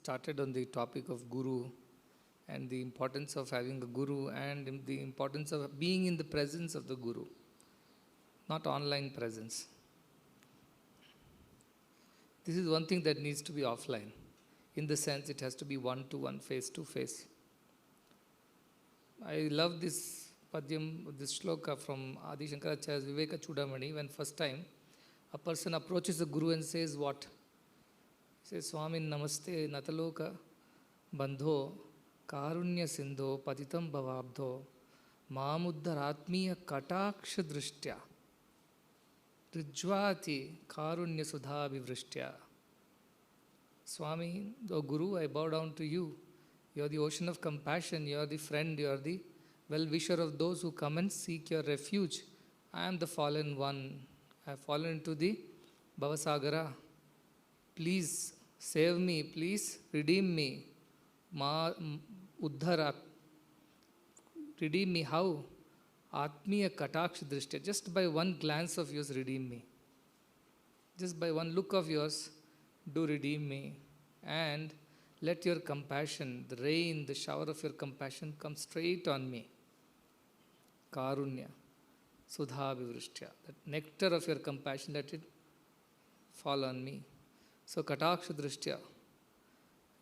started on the topic of Guru and the importance of having a Guru and the importance of being in the presence of the Guru, not online presence. This is one thing that needs to be offline. In the sense, it has to be one-to-one, face-to-face. I love this padyam, this shloka from Adi Shankaracharya's Viveka Chudamani, when first time a person approaches the Guru and says what? He says, Swami Namaste Nataloka Bandho Karunya Sindho Patitam Bhavabdho Maamuddaratmiya Kataksha Drishtya Rijvati Karunya Sudha Vivrishtya. Swami, the Guru, I bow down to you. You are the ocean of compassion, you are the friend, you are the well-wisher of those who come and seek your refuge. I am the fallen one. I have fallen into the Bhavasagara. Please save me, please redeem me. Uddhara. Redeem me how? Atmiya Kataksha Drishtya. Just by one glance of yours, redeem me. Just by one look of yours, do redeem me. And let your compassion, the rain, the shower of your compassion come straight on me. Karunya, Sudha Vivrishtya. That nectar of your compassion, let it fall on me. So Kataksha Drishtya.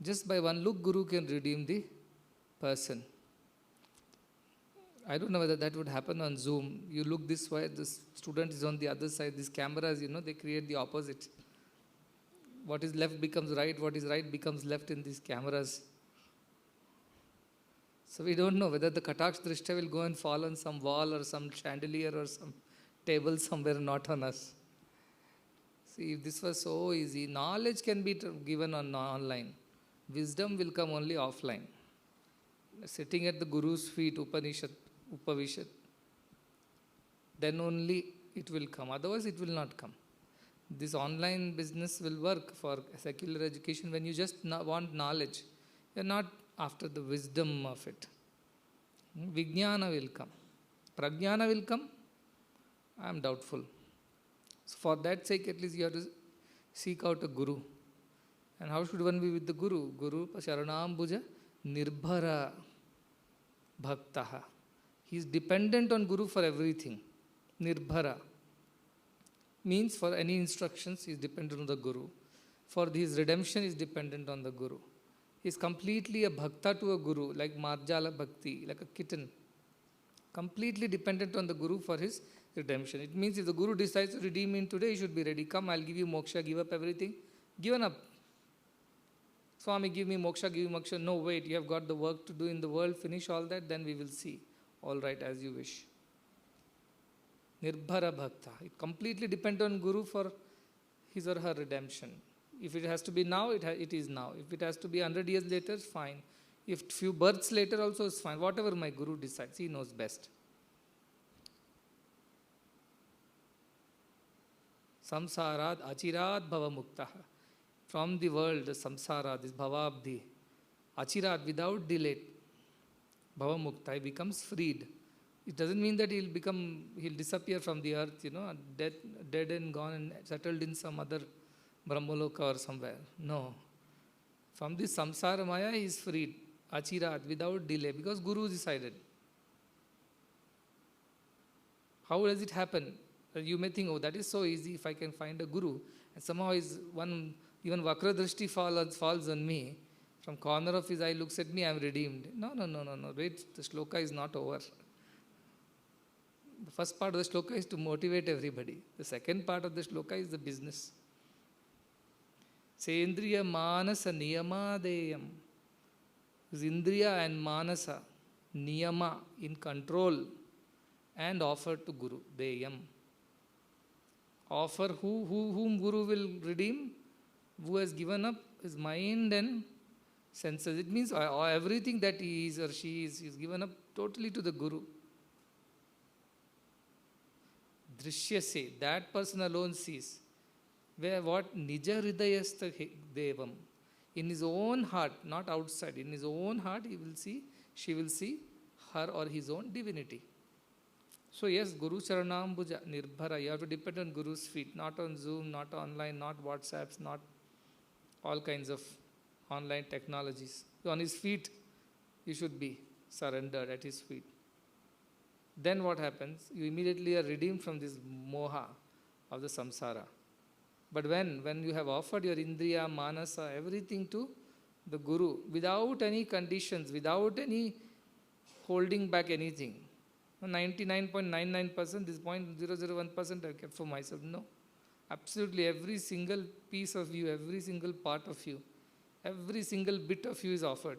Just by one look, Guru can redeem the person. I don't know whether that would happen on Zoom. You look this way, the student is on the other side. These cameras, they create the opposite. What is left becomes right, what is right becomes left in these cameras. So we don't know whether the Kataksha Drishtya will go and fall on some wall or some chandelier or some table somewhere, not on us. See, if this was so easy, knowledge can be given online. Wisdom will come only offline. Sitting at the Guru's feet, Upavishad, then only it will come. Otherwise, it will not come. This online business will work for secular education when you just want knowledge. You are not after the wisdom of it. Vijnana will come. Prajnana will come. I am doubtful. So for that sake, at least you have to seek out a Guru. And how should one be with the Guru? Guru Sharanambuja Nirbhara Bhaktaha. He is dependent on Guru for everything. Nirbhara means for any instructions he is dependent on the Guru. For his redemption he is dependent on the Guru. He is completely a bhakta to a Guru, like Marjala Bhakti, like a kitten. Completely dependent on the Guru for his redemption. It means if the Guru decides to redeem him today, he should be ready. Come, I'll give you moksha, give up everything. Given up. Swami, give me moksha, give me moksha. No, wait, you have got the work to do in the world. Finish all that, then we will see. All right, as you wish. Nirbhara Bhakta. It completely depends on Guru for his or her redemption. If it has to be now, it is now. If it has to be 100 years later, fine. If few births later also is fine. Whatever my Guru decides, he knows best. Samsarat achirat bhava muktaha. From the world, the samsara, this bhavabdhi, achirat, without delay, bhava mukta, he becomes freed. It doesn't mean that he'll disappear from the earth, dead and gone and settled in some other Brahmaloka or somewhere. No. From this samsara maya, he is freed. Achirat, without delay, because Guru decided. How does it happen? You may think, oh, that is so easy if I can find a Guru. And somehow even Vakradrishti falls on me. From corner of his eye looks at me, I am redeemed. No. Wait, the shloka is not over. The first part of the shloka is to motivate everybody. The second part of the shloka is the business. Sendriya manasa niyamadeyam. Indriya and manasa, niyama, in control, and offer to Guru, deyam. Offer whom Guru will redeem? Who has given up his mind and senses. It means everything that he is or she is given up totally to the Guru. Drishyase, that person alone sees. Where what? Nija hridayastha devam. In his own heart, not outside, in his own heart she will see her or his own divinity. So yes, Guru Charanambuja, Nirbhara, you have to depend on Guru's feet, not on Zoom, not online, not WhatsApps, not all kinds of online technologies. On his feet, you should be surrendered at his feet. Then what happens? You immediately are redeemed from this moha of the samsara. But when you have offered your indriya, manasa, everything to the Guru, without any conditions, without any holding back anything, 99.99%, this 0.001% I kept for myself. No. Absolutely every single piece of you, every single part of you, every single bit of you is offered.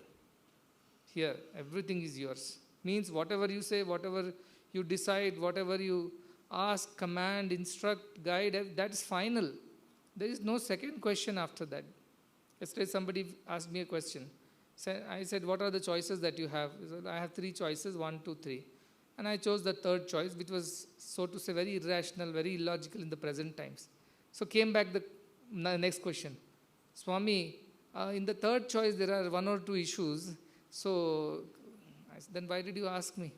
Here, everything is yours. Means whatever you say, whatever you decide, whatever you ask, command, instruct, guide, that is final. There is no second question after that. Yesterday somebody asked me a question. I said, what are the choices that you have? He said, I have 3 choices, 1, 2, 3. And I chose the third choice, which was, so to say, very irrational, very illogical in the present times. So came back the next question. Swami, in the third choice there are 1 or 2 issues. So I said, then why did you ask me?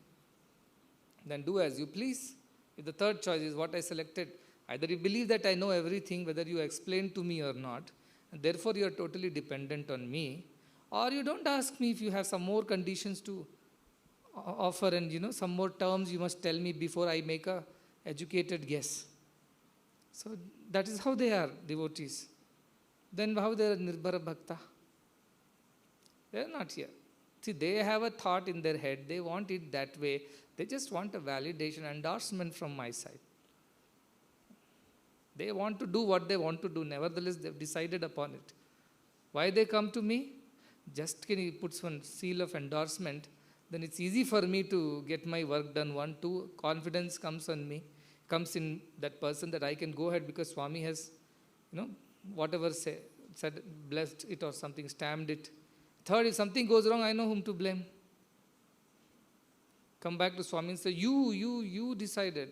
Then do as you please. If the third choice is what I selected, either you believe that I know everything, whether you explain to me or not, and therefore you are totally dependent on me, or you don't ask me if you have some more conditions to offer and some more terms you must tell me before I make a educated guess. So that is how they are, devotees. Then how they are nirbhara bhakta? They are not here. See, they have a thought in their head. They want it that way. They just want a validation, endorsement from my side. They want to do what they want to do. Nevertheless, they've decided upon it. Why they come to me? Just can he puts one seal of endorsement, then it's easy for me to get my work done. 1, 2, confidence comes on me, comes in that person that I can go ahead because Swami has, whatever said, blessed it or something, stamped it. Third, if something goes wrong, I know whom to blame. Come back to Swami and say, you decided.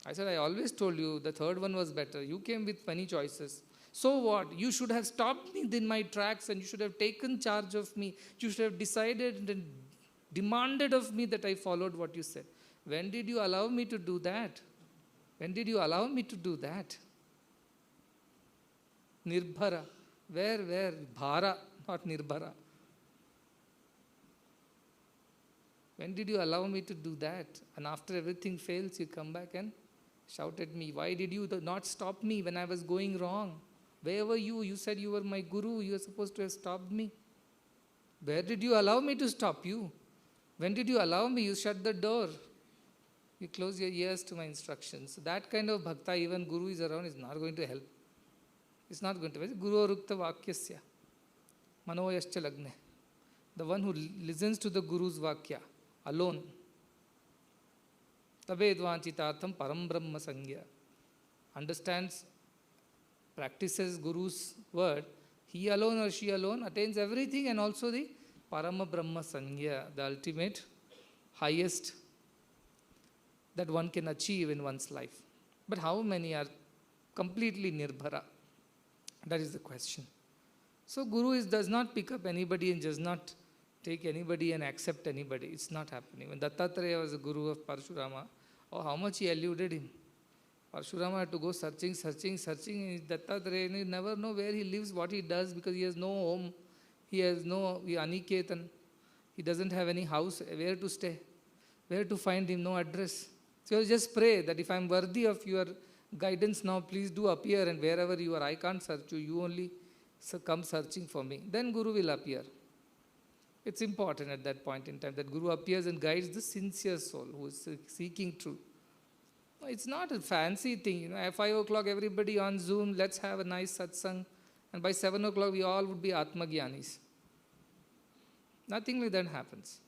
I said, I always told you the third one was better. You came with many choices. So what? You should have stopped me in my tracks and you should have taken charge of me. You should have decided and demanded of me that I followed what you said. When did you allow me to do that? When did you allow me to do that? Nirbhara. Where? Bhara, not nirbhara. When did you allow me to do that? And after everything fails, you come back and shout at me. Why did you not stop me when I was going wrong? Where were you? You said you were my guru. You were supposed to have stopped me. Where did you allow me to stop you? When did you allow me? You shut the door. You close your ears to my instructions. So that kind of bhakta, even guru is around, is not going to help. It's not going to help. Guru rukta vakyasya. Manoyascha lagne. The one who listens to the guru's vakya alone. Tabedvanchitartham param brahma sangya. Understands, practices Guru's word. He alone or she alone attains everything and also the parama brahma sangya, the ultimate, highest that one can achieve in one's life. But how many are completely nirbhara? That is the question. So Guru does not pick up anybody and does not take anybody and accept anybody. It's not happening. When Dattatreya was the Guru of Parashurama, how much he eluded him. Parashurama had to go searching. Dattatreya, you never know where he lives, what he does, because he has no home. He has no Aniketan. He doesn't have any house, where to stay, where to find him, no address. So you just pray that if I am worthy of your guidance now, please do appear, and wherever you are, I can't search you. You only come searching for me. Then Guru will appear. It's important at that point in time that Guru appears and guides the sincere soul who is seeking truth. It's not a fancy thing. At 5 o'clock, everybody on Zoom, let's have a nice satsang. And by 7 o'clock, we all would be Atmagyanis. Nothing like that happens.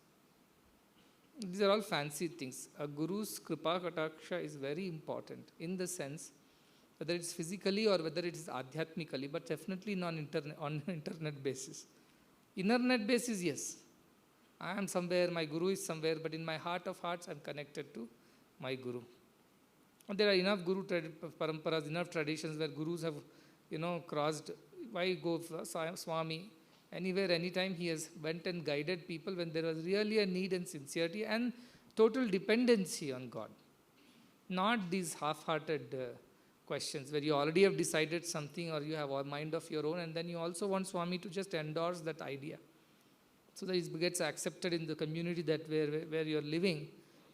These are all fancy things. A Guru's Kripa Kataksha is very important in the sense whether it's physically or whether it is adhyatmically, but definitely on internet basis. Internet basis, yes. I am somewhere, my Guru is somewhere, but in my heart of hearts, I am connected to my Guru. And there are enough Guru paramparas, enough traditions where Gurus have, crossed. Why go for Swami? Anywhere, anytime he has went and guided people when there was really a need and sincerity and total dependency on God. Not these half-hearted questions where you already have decided something or you have a mind of your own, and then you also want Swami to just endorse that idea so that it gets accepted in the community that where you're living,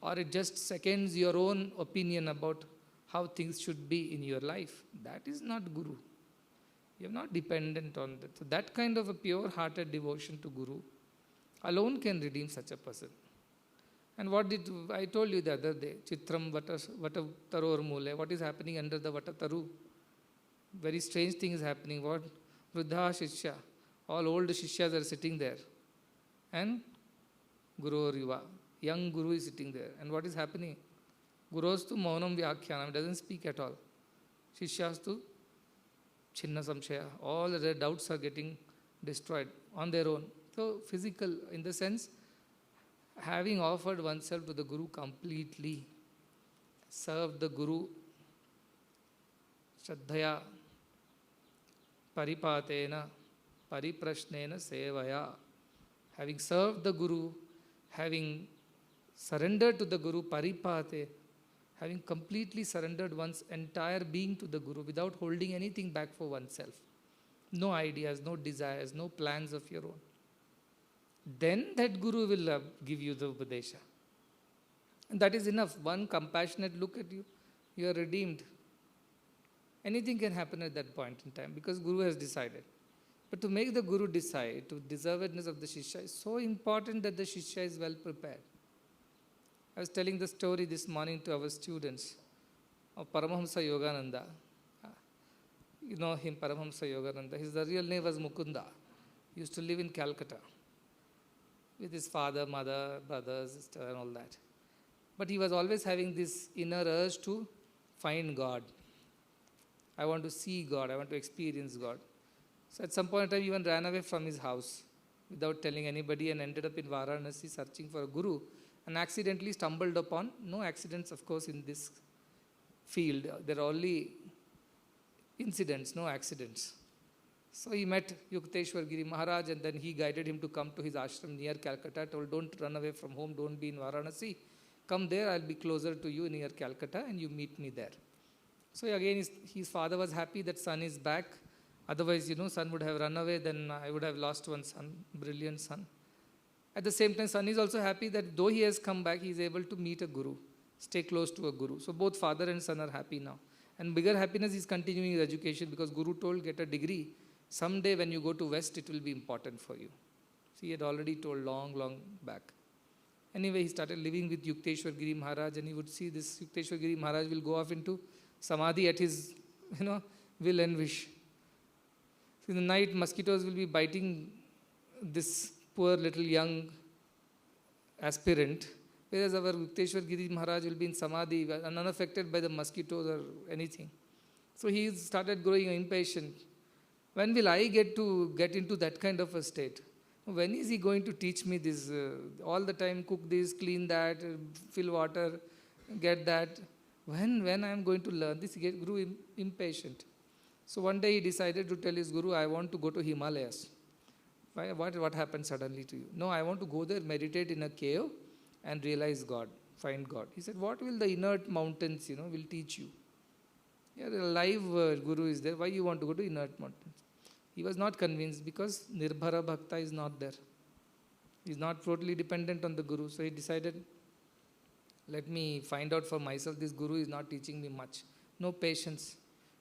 or it just seconds your own opinion about how things should be in your life. That is not Guru. You're not dependent on that. So that kind of a pure-hearted devotion to Guru alone can redeem such a person. And what did I told you the other day? Chitram Vatataror Mule. What is happening under the Vatataru? Very strange thing is happening. What? Vruddha Shishya. All old Shishyas are sitting there. And Guru Riva. Young Guru is sitting there. And what is happening? Gurustu Maunam Vyakhyanam. Doesn't speak at all. Shishyastu Chinna Samshaya. All their doubts are getting destroyed on their own. So physical, in the sense, having offered oneself to the Guru completely, served the Guru Shraddhaya, Paripatena, Pariprashnena, Sevaya. Having served the Guru, having surrendered to the Guru, Paripate, having completely surrendered one's entire being to the Guru without holding anything back for oneself. No ideas, no desires, no plans of your own. Then that Guru will give you the Upadesha. And that is enough. One compassionate look at you, you are redeemed. Anything can happen at that point in time because Guru has decided. But to make the Guru decide, to deservedness of the Shishya is so important that the Shishya is well prepared. I was telling the story this morning to our students of Paramahamsa Yogananda. You know him, Paramahamsa Yogananda. His real name was Mukunda. He used to live in Calcutta with his father, mother, brother, sister and all that. But he was always having this inner urge to find God. I want to see God. I want to experience God. So at some point in time, he even ran away from his house without telling anybody and ended up in Varanasi searching for a Guru and accidentally stumbled upon, no accidents of course in this field, there are only incidents, no accidents. So he met Yukteswar Giri Maharaj and then he guided him to come to his ashram near Calcutta, told don't run away from home, don't be in Varanasi, come there, I'll be closer to you near Calcutta and you meet me there. So again his father was happy that son is back, otherwise son would have run away, then I would have lost one son, brilliant son. At the same time, son is also happy that though he has come back, he is able to meet a Guru, stay close to a Guru. So both father and son are happy now. And bigger happiness is continuing his education because Guru told, get a degree. Someday when you go to West, it will be important for you. So he had already told long back. Anyway, he started living with Yukteswar Giri Maharaj and he would see this Yukteswar Giri Maharaj will go off into Samadhi at his, will and wish. So in the night, mosquitoes will be biting this poor little young aspirant, whereas our Yukteswar Giri Maharaj will be in Samadhi, unaffected by the mosquitoes or anything. So he started growing impatient. When will I get into that kind of a state? When is he going to teach me this? All the time cook this, clean that, fill water, get that. When I am going to learn this? He grew impatient. So one day he decided to tell his Guru, I want to go to Himalayas. What happened suddenly to you? No, I want to go there, meditate in a cave and realize God, find God. He said, what will the inert mountains, will teach you? Yeah, the live Guru is there. Why you want to go to inert mountains? He was not convinced because Nirbhara Bhakta is not there. He is not totally dependent on the Guru. So he decided, let me find out for myself. This Guru is not teaching me much. No patience,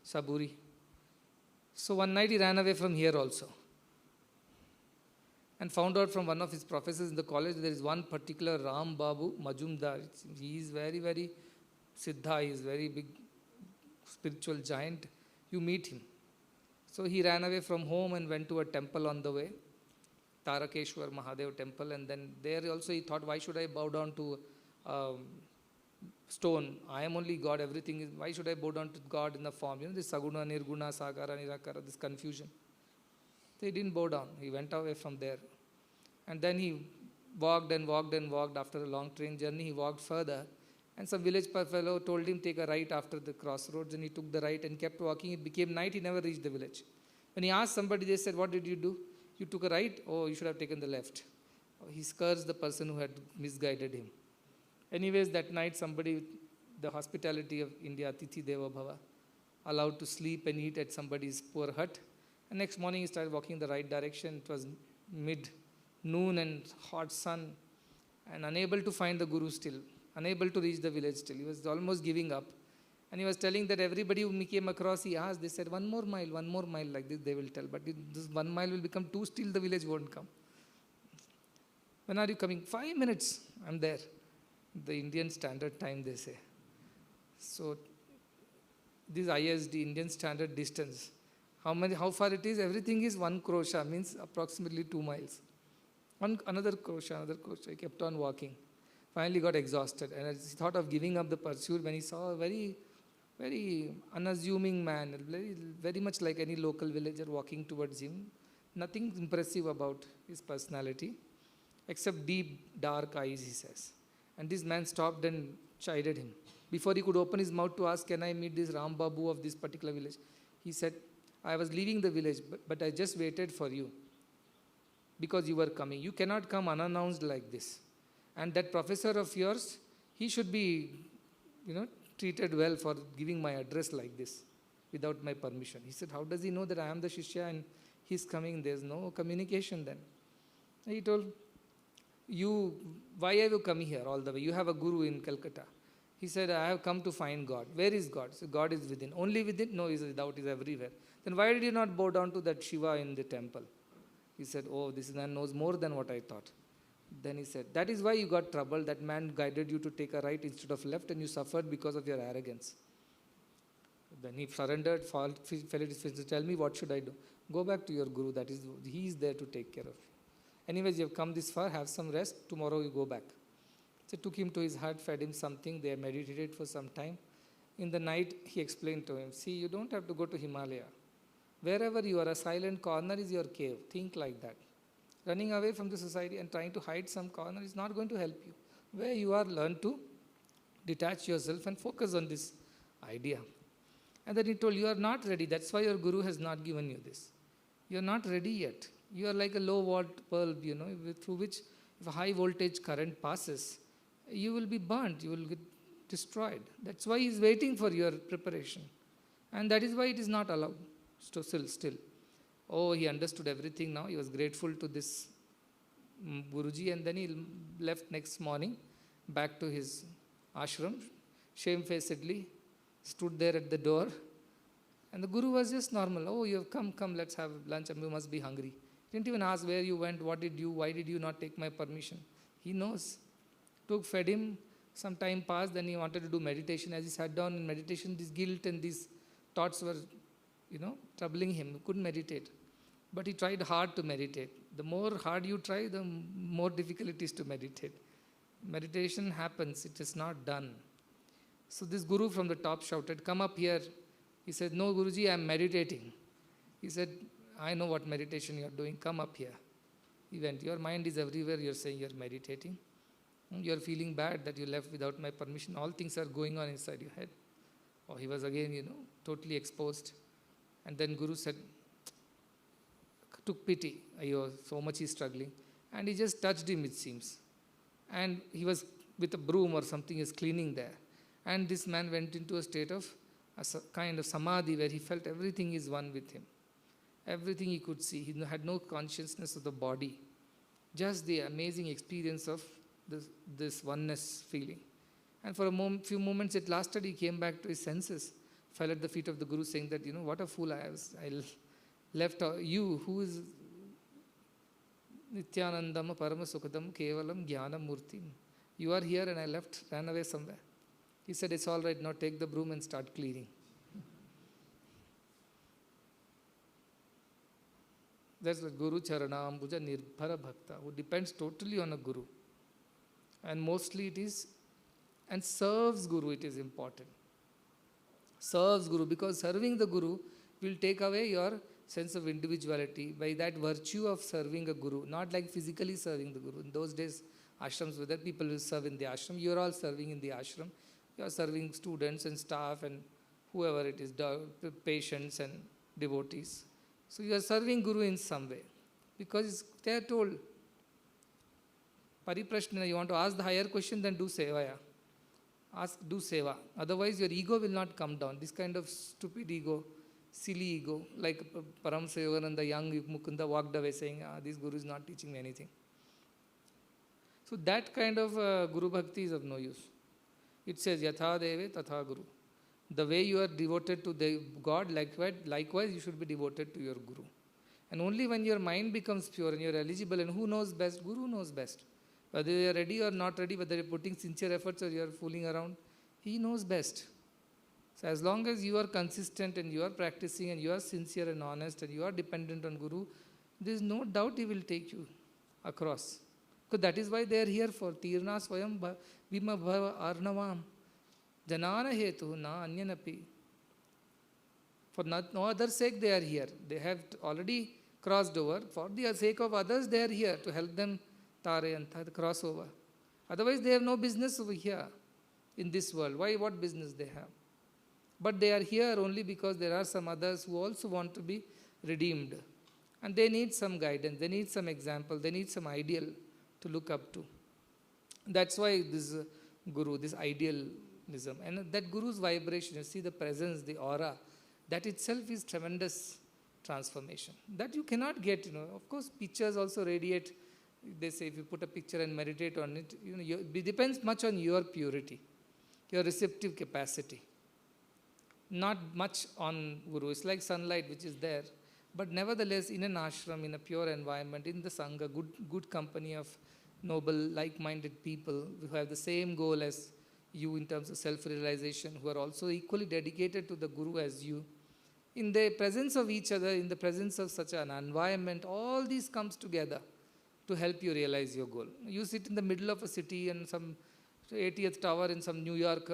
saburi. So one night he ran away from here also. And found out from one of his professors in the college, there is one particular Ram Babu Majumdar. He is very, very Siddha, he is very big spiritual giant. You meet him. So he ran away from home and went to a temple on the way, Tarakeshwar Mahadev temple. And then there also he thought, why should I bow down to stone? I am only God, everything is, why should I bow down to God in the form? This Saguna, Nirguna, Sakara, Nirakara, this confusion. So he didn't bow down. He went away from there. And then he walked and walked and walked. After a long train journey, he walked further. And some village fellow told him, take a right after the crossroads. And he took the right and kept walking. It became night. He never reached the village. When he asked somebody, they said, what did you do? You took a right? Oh, you should have taken the left. He cursed the person who had misguided him. Anyways, that night somebody, the hospitality of India, Tithi Deva Bhava, allowed to sleep and eat at somebody's poor hut. And next morning he started walking the right direction. It was mid-noon and hot sun, and unable to find the Guru still, unable to reach the village still. He was almost giving up. And he was telling that everybody whom he came across, he asked, they said, one more mile, like this they will tell. But this 1 mile will become 2, still the village won't come. When are you coming? 5 minutes, I'm there. The Indian Standard Time, they say. So, this ISD, Indian Standard Distance, how far it is? Everything is 1 krosha, means approximately 2 miles. Another krosha. He kept on walking. Finally got exhausted, and he thought of giving up the pursuit when he saw a very, very unassuming man, very much like any local villager walking towards him. Nothing impressive about his personality, except deep, dark eyes, he says. And this man stopped and chided him. Before he could open his mouth to ask, can I meet this Ram Babu of this particular village? He said, I was leaving the village, but I just waited for you because you were coming. You cannot come unannounced like this. And that professor of yours, he should be, treated well for giving my address like this without my permission. He said, how does he know that I am the Shishya and he's coming? There's no communication then. He told, why have you come here all the way? You have a guru in Calcutta. He said, I have come to find God. Where is God? So God is within. Only within? No, he is without, is everywhere. Then why did you not bow down to that Shiva in the temple? He said, oh, this man knows more than what I thought. Then he said, that is why you got trouble. That man guided you to take a right instead of left, and you suffered because of your arrogance. Then he surrendered, fell at his feet. Tell me, what should I do? Go back to your guru. He is there to take care of you. Anyways, you have come this far, have some rest. Tomorrow you go back. So took him to his hut, fed him something. They meditated for some time. In the night, he explained to him, see, you don't have to go to Himalaya. Wherever you are, a silent corner is your cave. Think like that. Running away from the society and trying to hide some corner is not going to help you. Where you are, learn to detach yourself and focus on this idea. And then he told, you are not ready. That's why your guru has not given you this. You are not ready yet. You are like a low volt bulb, through which if a high voltage current passes, you will be burnt, you will get destroyed. That's why he is waiting for your preparation. And that is why it is not allowed. Still. Oh, he understood everything now. He was grateful to this Guruji, and then he left next morning back to his ashram, shamefacedly stood there at the door. And the Guru was just normal. Oh, you have come, let's have lunch, and you must be hungry. Didn't even ask where you went, why did you not take my permission? He knows. Fed him, some time passed, then he wanted to do meditation. As he sat down in meditation, this guilt and these thoughts were, troubling him. He couldn't meditate. But he tried hard to meditate. The more hard you try, the more difficult it is to meditate. Meditation happens, it is not done. So this Guru from the top shouted, come up here. He said, no, Guruji, I am meditating. He said, I know what meditation you are doing, come up here. He went, your mind is everywhere, you are saying you are meditating. You are feeling bad that you left without my permission. All things are going on inside your head. Oh, he was again, totally exposed. And then Guru said, took pity. So much he's struggling. And he just touched him, it seems. And he was with a broom or something, is cleaning there. And this man went into a state of a kind of samadhi where he felt everything is one with him. Everything he could see. He had no consciousness of the body. Just the amazing experience of this oneness feeling. And for a few moments it lasted. He came back to his senses, fell at the feet of the Guru, saying that, what a fool I was. I left you, who is Nityanandam Paramasukadam Kevalam Jnana Murti. You are here and I ran away somewhere. He said, it's all right, now take the broom and start cleaning. That's the Guru Charana Ambuja Nirbhara Bhakta, who depends totally on a Guru. And mostly it is, and serves Guru, it is important. Serves Guru, because serving the Guru will take away your sense of individuality by that virtue of serving a Guru, not like physically serving the Guru. In those days, ashrams, whether people will serve in the ashram, you are all serving in the ashram. You are serving students and staff and whoever it is, patients and devotees. So you are serving Guru in some way, because they are told, Pariprashna, you want to ask the higher question, then do Sevaya. Ask, do seva. Otherwise, your ego will not come down. This kind of stupid ego, silly ego, like Param Yogananda, the young Mukunda walked away saying, this Guru is not teaching me anything. So that kind of Guru Bhakti is of no use. It says, Yatha Deve Tatha Guru. The way you are devoted to the God, likewise you should be devoted to your Guru. And only when your mind becomes pure and you are eligible, and who knows best? Guru knows best. Whether you are ready or not ready, whether you are putting sincere efforts or you are fooling around, he knows best. So as long as you are consistent and you are practicing and you are sincere and honest and you are dependent on Guru, there is no doubt he will take you across. Because that is why they are here for. Tirna Swayam Vima Bhava Arnavam. Janana Hetu Na Anyanapi. For no other sake they are here. They have already crossed over. For the sake of others they are here to help them tare and cross over. Otherwise they have no business over here in this world. Why? What business they have? But they are here only because there are some others who also want to be redeemed. And they need some guidance. They need some example. They need some ideal to look up to. That's why this Guru, this idealism. And that Guru's vibration, you see the presence, the aura, that itself is tremendous transformation. That you cannot get, Of course, pictures also radiate. They say if you put a picture and meditate on it, it depends much on your purity, your receptive capacity. Not much on Guru. It's like sunlight which is there. But nevertheless, in an ashram, in a pure environment, in the Sangha, good company of noble, like-minded people who have the same goal as you in terms of self-realization, who are also equally dedicated to the Guru as you, in the presence of each other, in the presence of such an environment, all these comes together to help you realize your goal. You sit in the middle of a city and some 80th tower in some New York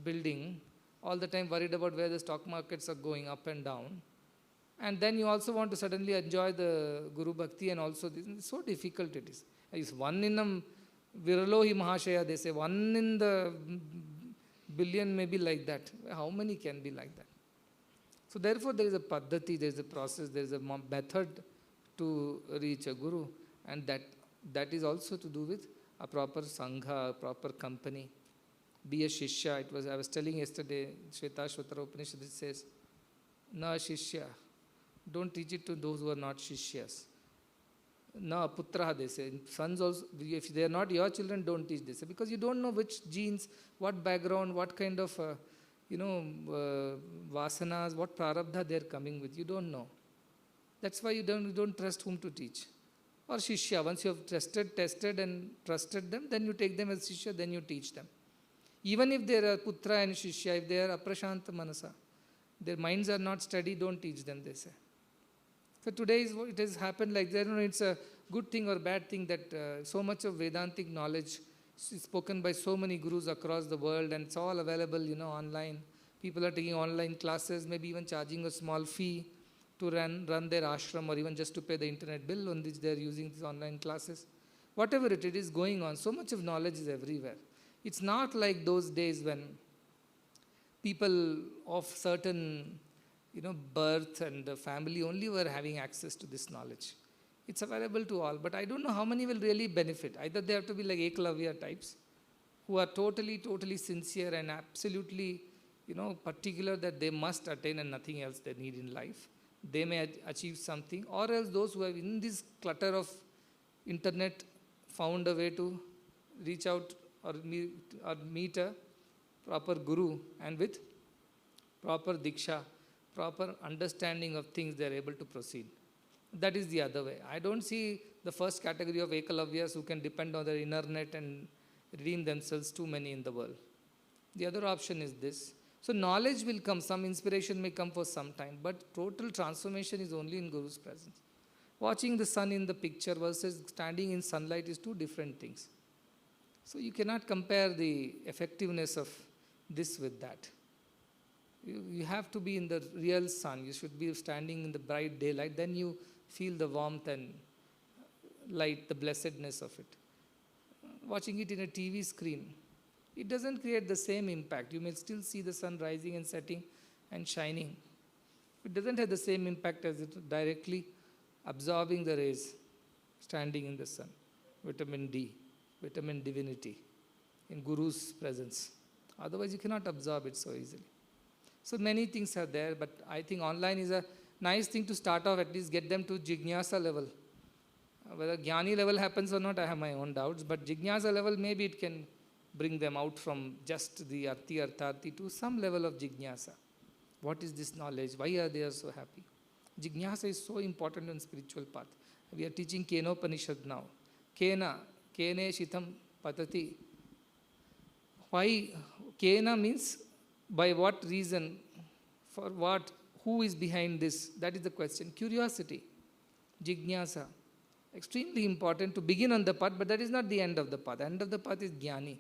building, all the time worried about where the stock markets are going up and down. And then you also want to suddenly enjoy the Guru Bhakti, and also it's so difficult it is. It's one in a Viralohi Mahashaya, they say, one in the billion may be like that. How many can be like that? So therefore there is a paddhati, there is a process, there is a method to reach a Guru, and that is also to do with a proper Sangha, a proper company. Be a Shishya. I was telling yesterday, Shvetashvatara Upanishad, it says, Na Shishya. Don't teach it to those who are not Shishyas. Na Putraha, they say. Sons also, if they are not your children, don't teach this. Because you don't know which genes, what background, what kind of, vasanas, what prarabdha they are coming with. You don't know. That's why you don't trust whom to teach. Or Shishya. Once you have tested and trusted them, then you take them as Shishya, then you teach them. Even if they are Putra and Shishya, if they are Aprashanta Manasa, their minds are not steady, don't teach them, they say. So today it has happened like that. It's a good thing or bad thing that so much of Vedantic knowledge is spoken by so many gurus across the world, and it's all available, online. People are taking online classes, maybe even charging a small fee to run their ashram, or even just to pay the internet bill on which they are using these online classes. Whatever it is going on, so much of knowledge is everywhere. It's not like those days when people of certain, birth and family only were having access to this knowledge. It's available to all, but I don't know how many will really benefit. Either they have to be like Ekalavya types, who are totally, totally sincere and absolutely, particular that they must attain and nothing else they need in life. They may achieve something, or else those who have in this clutter of internet found a way to reach out or meet a proper Guru, and with proper Diksha, proper understanding of things, they are able to proceed. That is the other way. I don't see the first category of Ekalavyas who can depend on their internet and redeem themselves, too many in the world. The other option is this. So knowledge will come, some inspiration may come for some time, but total transformation is only in Guru's presence. Watching the sun in the picture versus standing in sunlight is two different things. So you cannot compare the effectiveness of this with that. You have to be in the real sun. You should be standing in the bright daylight. Then you feel the warmth and light, the blessedness of it. Watching it in a TV screen, it doesn't create the same impact. You may still see the sun rising and setting and shining. It doesn't have the same impact as it directly absorbing the rays, standing in the sun. Vitamin D, vitamin divinity. in Guru's presence. Otherwise, you cannot absorb it so easily. So many things are there, but I think online is a nice thing to start off, at least get them to Jignasa level. Whether Jnani level happens or not, I have my own doubts, but Jignasa level, maybe it can bring them out from just the Arti Artharti to some level of Jignasa. What is this knowledge? Why are they so happy? Jignasa is so important in spiritual path. We are teaching Kenopanishad now. Kena, Kene Shitam Patati. Why? Kena means by what reason, for what, who is behind this? That is the question. Curiosity, Jignasa. Extremely important to begin on the path, but that is not the end of the path. The end of the path is Jnani.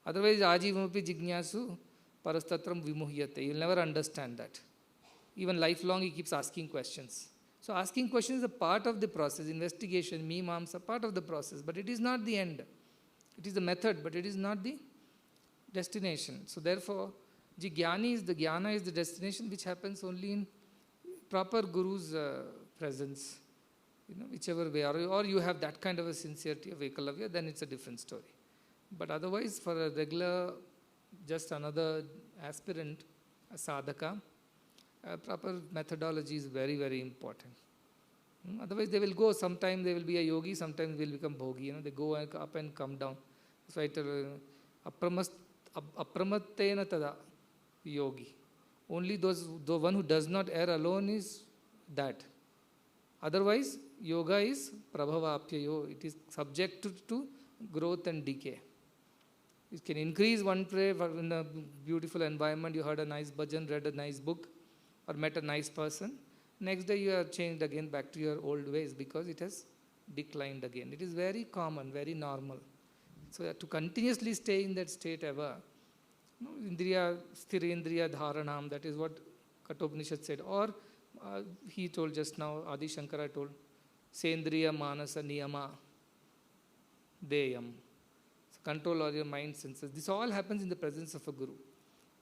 Otherwise, Ajivamupi Jignasu Parastatram Vimuhyate. You will never understand that. Even lifelong, he keeps asking questions. So asking questions is a part of the process. Investigation, Mimamsa, part of the process. But it is not the end. It is the method, but it is not the destination. So therefore, Jnana is the destination, which happens only in proper Guru's presence. Whichever way, or you have that kind of a sincerity of Ekalavya, then it's a different story. But otherwise, for a regular, just another aspirant, a sadhaka, proper methodology is very, very important. Otherwise, they will go, sometime they will be a yogi, sometimes they will become bhogi. They go up and come down. So I tell apramatena tada yogi. Only the one who does not err alone is that. Otherwise, yoga is prabhavapyayo. It is subject to growth and decay. It can increase one prayer in a beautiful environment. You heard a nice bhajan, read a nice book, or met a nice person. Next day you are changed again back to your old ways because it has declined again. It is very common, very normal. So to continuously stay in that state ever, Indriya, Sthirendriya Dharanam, that is what Kathopanishad said. Or he told just now, Adi Shankara told, Sendriya Manasa Niyama Deyam. So control all your mind senses. This all happens in the presence of a Guru.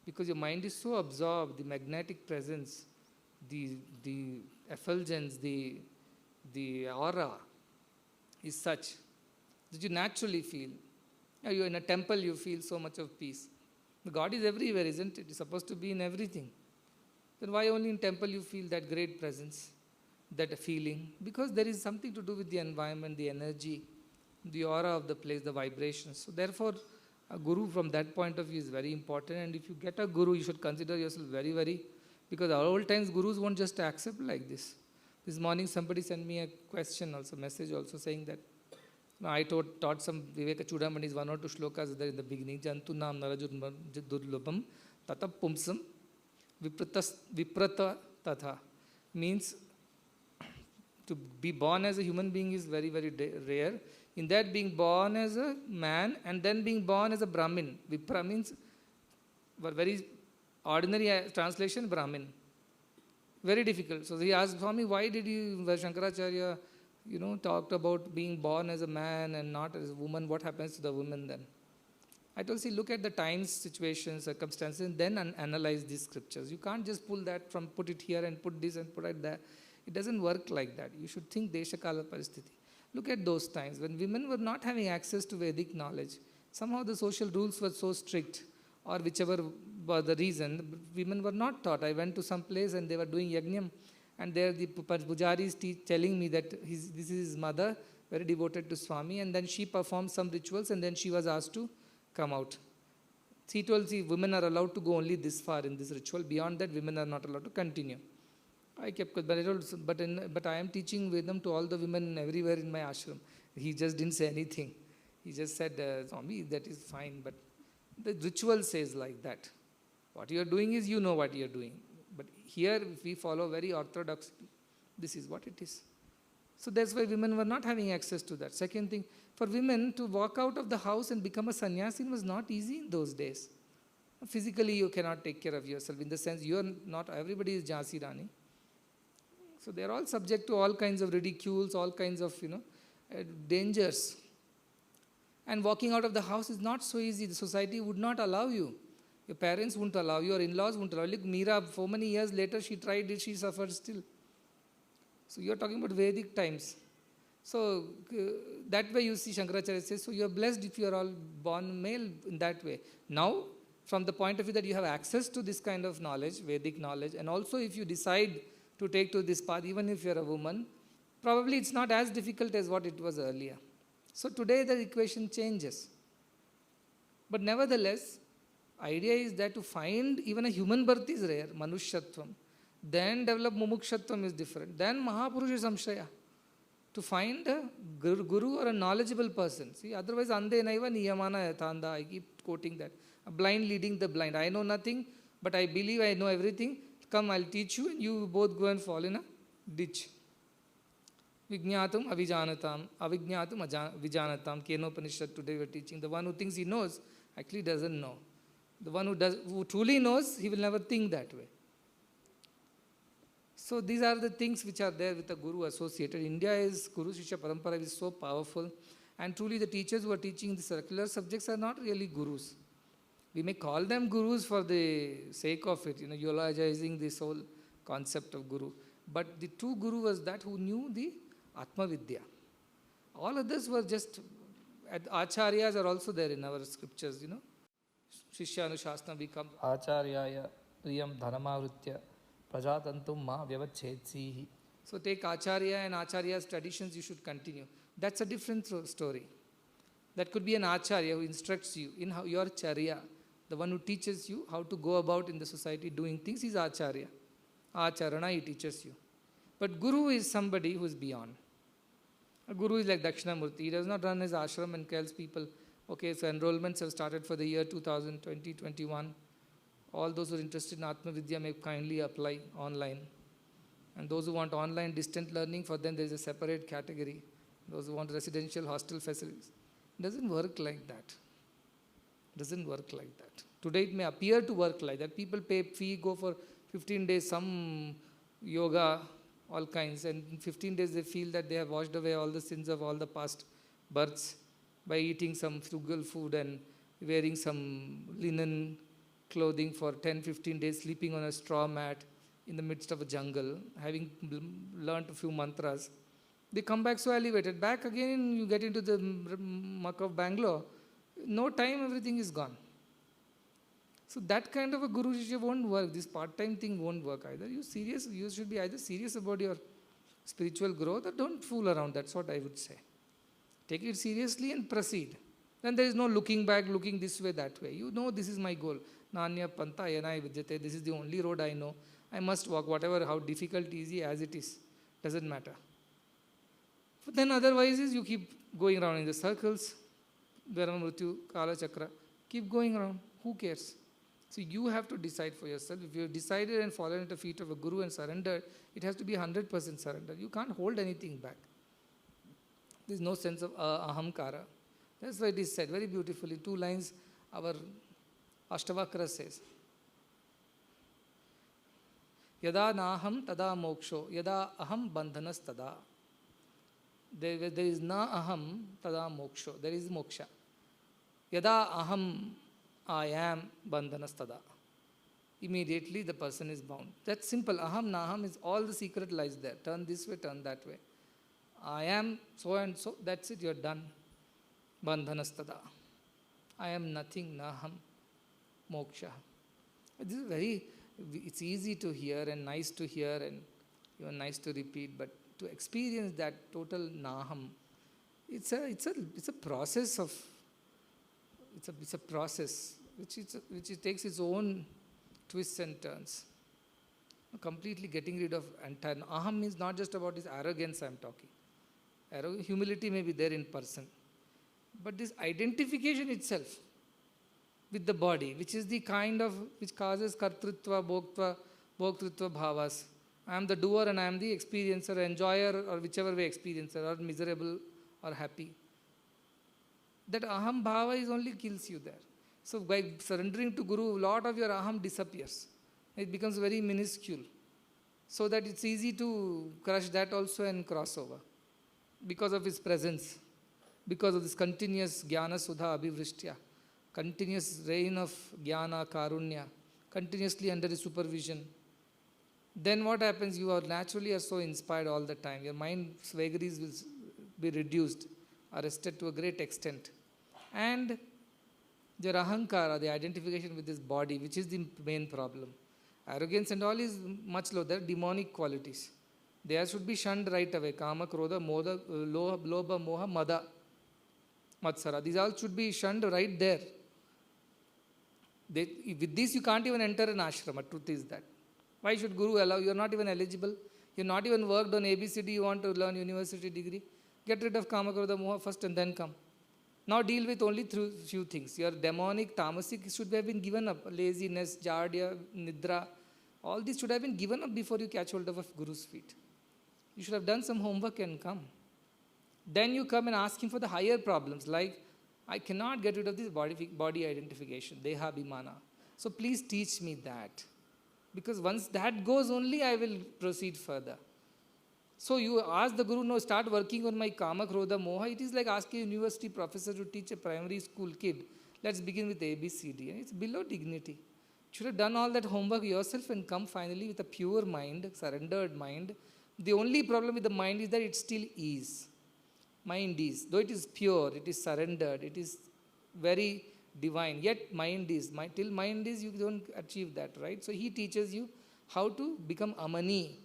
Because your mind is so absorbed, the magnetic presence, the effulgence, the aura is such that you naturally feel. You're in a temple, you feel so much of peace. God is everywhere, isn't it? It's supposed to be in everything. Then why only in temple you feel that great presence, that feeling? Because there is something to do with the environment, the energy, the aura of the place, the vibrations. So therefore, a guru from that point of view is very important. And if you get a guru, you should consider yourself very, very, because our old times gurus won't just accept like this. This morning somebody sent me a question also, message also saying that, I taught some Viveka Chudamani's 1 or 2 shlokas there in the beginning. Jantu nam narajurlabham tata pumsam viprata tatha. Means to be born as a human being is very, very rare. In that, being born as a man and then being born as a Brahmin. Vipra means, very ordinary translation, Brahmin. Very difficult. So he asked Swami, why did you, Shankaracharya, talked about being born as a man and not as a woman? What happens to the woman then? I told, see, look at the times, situations, circumstances, and then analyze these scriptures. You can't just pull that from, put it here and put this and put it there. It doesn't work like that. You should think Desha Kala Paristhiti. Look at those times when women were not having access to Vedic knowledge. Somehow the social rules were so strict, or whichever was the reason, women were not taught. I went to some place and they were doing yajnam, and there the pujari is telling me that this is his mother, very devoted to Swami, and then she performed some rituals and then she was asked to come out. He told, see, women are allowed to go only this far in this ritual. Beyond that, women are not allowed to continue. I kept quiet, but I told, but I am teaching Vedam to all the women everywhere in my ashram. He just didn't say anything. He just said, Swami, that is fine, but the ritual says like that. What you are doing is, you know what you are doing. But here, if we follow very orthodox, this is what it is. So that's why women were not having access to that. Second thing, for women to walk out of the house and become a sannyasin was not easy in those days. Physically, you cannot take care of yourself. In the sense, you are not, everybody is Jhansi Rani. So they are all subject to all kinds of ridicules, all kinds of, dangers. And walking out of the house is not so easy. The society would not allow you. Your parents wouldn't allow you, your in-laws wouldn't allow you. Look, Meera, so many years later, she tried it, she suffered still. So you are talking about Vedic times. So that way you see Shankaracharya says, so you are blessed if you are all born male in that way. Now, from the point of view that you have access to this kind of knowledge, Vedic knowledge, and also if you decide to take to this path, even if you are a woman, probably it's not as difficult as what it was earlier. So today the equation changes. But nevertheless, idea is that to find even a human birth is rare, Manushyattvam. Then develop Mumukshatvam is different. Then Mahapurusha Samshaya. To find a guru or a knowledgeable person. See, otherwise, ande naiva niyamana yatanda. I keep quoting that. A blind leading the blind. I know nothing, but I believe I know everything. Come, I'll teach you, and you both go and fall in a ditch. Vijñātum avijanatam, avijñātum vijanatam. Kenopanishad today we are teaching. The one who thinks he knows actually doesn't know. The one who truly knows, he will never think that way. So these are the things which are there with the Guru associated. India is Guru Shishya Parampara is so powerful, and truly the teachers who are teaching the circular subjects are not really Gurus. We may call them Gurus for the sake of it, eulogizing this whole concept of Guru. But the true Guru was that who knew the Atma Vidya. All others were just, Acharyas are also there in our scriptures, Shishya Anushasana becomes Acharyaya Priyam Dhanamavritya Prajatantum Ma Vyavachhetsi. So take Acharya and Acharya's traditions, you should continue. That's a different story. That could be an Acharya who instructs you in your charya. The one who teaches you how to go about in the society doing things is Acharya. Acharana, he teaches you. But Guru is somebody who is beyond. A Guru is like Dakshinamurti. He does not run his ashram and tells people, okay, so enrollments have started for the year 2020-21. All those who are interested in Atma Vidya may kindly apply online. And those who want online distant learning, for them there is a separate category. Those who want residential hostel facilities. It doesn't work like that. Doesn't work like that. Today it may appear to work like that. People pay fee, go for 15 days, some yoga, all kinds. And in 15 days they feel that they have washed away all the sins of all the past births by eating some frugal food and wearing some linen clothing for 10-15 days, sleeping on a straw mat in the midst of a jungle, having learnt a few mantras. They come back so elevated. Back again, you get into the muck of Bangalore. No time, everything is gone. So that kind of a Guru Shishya won't work. This part-time thing won't work either. You should be either serious about your spiritual growth or don't fool around. That's what I would say. Take it seriously and proceed. Then there is no looking back, looking this way, that way. You know this is my goal. Nanya Panta Yanai Vidyate. This is the only road I know. I must walk, whatever, how difficult, easy as it is. Doesn't matter. But then otherwise is you keep going around in the circles. Dharma Mrityu, Kala Chakra. Keep going around. Who cares? So you have to decide for yourself. If you have decided and fallen at the feet of a Guru and surrendered, it has to be 100% surrender. You can't hold anything back. There is no sense of ahamkara. That's why it is said very beautifully. 2 lines our Ashtavakra says. Yada naham tada moksho, yada aham bandhanas tada. There is na aham tada moksho. There is moksha. Yada aham I am bandhanas tada. Immediately the person is bound. That's simple. Aham naham is all the secret lies there. Turn this way, turn that way. I am so and so. That's it. You're done. Bandhanas tada. I am nothing. Naham. Moksha. This is it's easy to hear and nice to hear and even nice to repeat, but to experience that total naham, it's a process of, it's a process which it takes its own twists and turns. Completely getting rid of entire aham means not just about this arrogance I'm talking. Humility may be there in person, but this identification itself with the body, which is the kind of, which causes kartrutva, bhoktritva bhavas. I am the doer and I am the experiencer, enjoyer, or whichever way experiencer, or miserable or happy. That aham bhava is only kills you there. So by surrendering to Guru, a lot of your aham disappears. It becomes very minuscule. So that it's easy to crush that also and cross over. Because of his presence. Because of this continuous jnana sudha abhivrishya. Continuous rain of jnana, karunya, continuously under his supervision. Then what happens? You are naturally so inspired all the time. Your mind vagaries will be reduced, arrested to a great extent. And their ahankara, the identification with this body, which is the main problem. Arrogance and all is much lower. They are demonic qualities. They should be shunned right away. Kama, Krodha, Moda, Lobha, Moha, Mada, Matsara. These all should be shunned right there. With this, you can't even enter an ashrama. Truth is that. Why should Guru allow? You are not even eligible. You are not even worked on ABCD. You want to learn university degree. Get rid of Kama, Krodha, Moha first and then come. Now deal with only few things. Your demonic, tamasic should have been given up. Laziness, jadya, nidra. All this should have been given up before you catch hold of a Guru's feet. You should have done some homework and come. Then you come and ask him for the higher problems, like, I cannot get rid of this body identification, deha bhimana. So please teach me that. Because once that goes only, I will proceed further. So you ask the Guru, no, start working on my kama, krodha, moha. It is like asking a university professor to teach a primary school kid. Let's begin with ABCD. And it's below dignity. You should have done all that homework yourself and come finally with a pure mind, surrendered mind. The only problem with the mind is that it still is. Mind is. Though it is pure, it is surrendered, it is very divine. Yet mind is. Till mind is, you don't achieve that, right? So he teaches you how to become amani.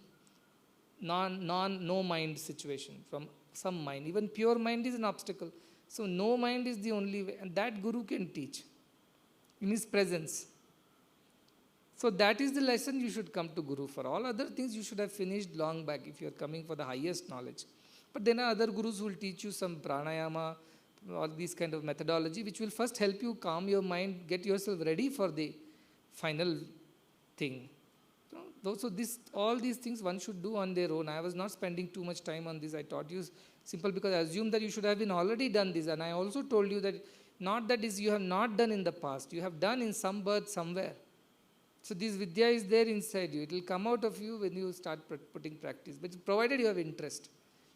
No mind situation from some mind. Even pure mind is an obstacle. So no mind is the only way. And that Guru can teach in his presence. So that is the lesson you should come to Guru for. All other things you should have finished long back if you are coming for the highest knowledge. But then other Gurus who will teach you some pranayama, all these kind of methodology, which will first help you calm your mind, get yourself ready for the final thing. So all these things one should do on their own. I was not spending too much time on this. I taught you simple because I assumed that you should have been already done this. And I also told you that not that is you have not done in the past. You have done in some birth somewhere. So this vidya is there inside you. It will come out of you when you start putting practice. But provided you have interest.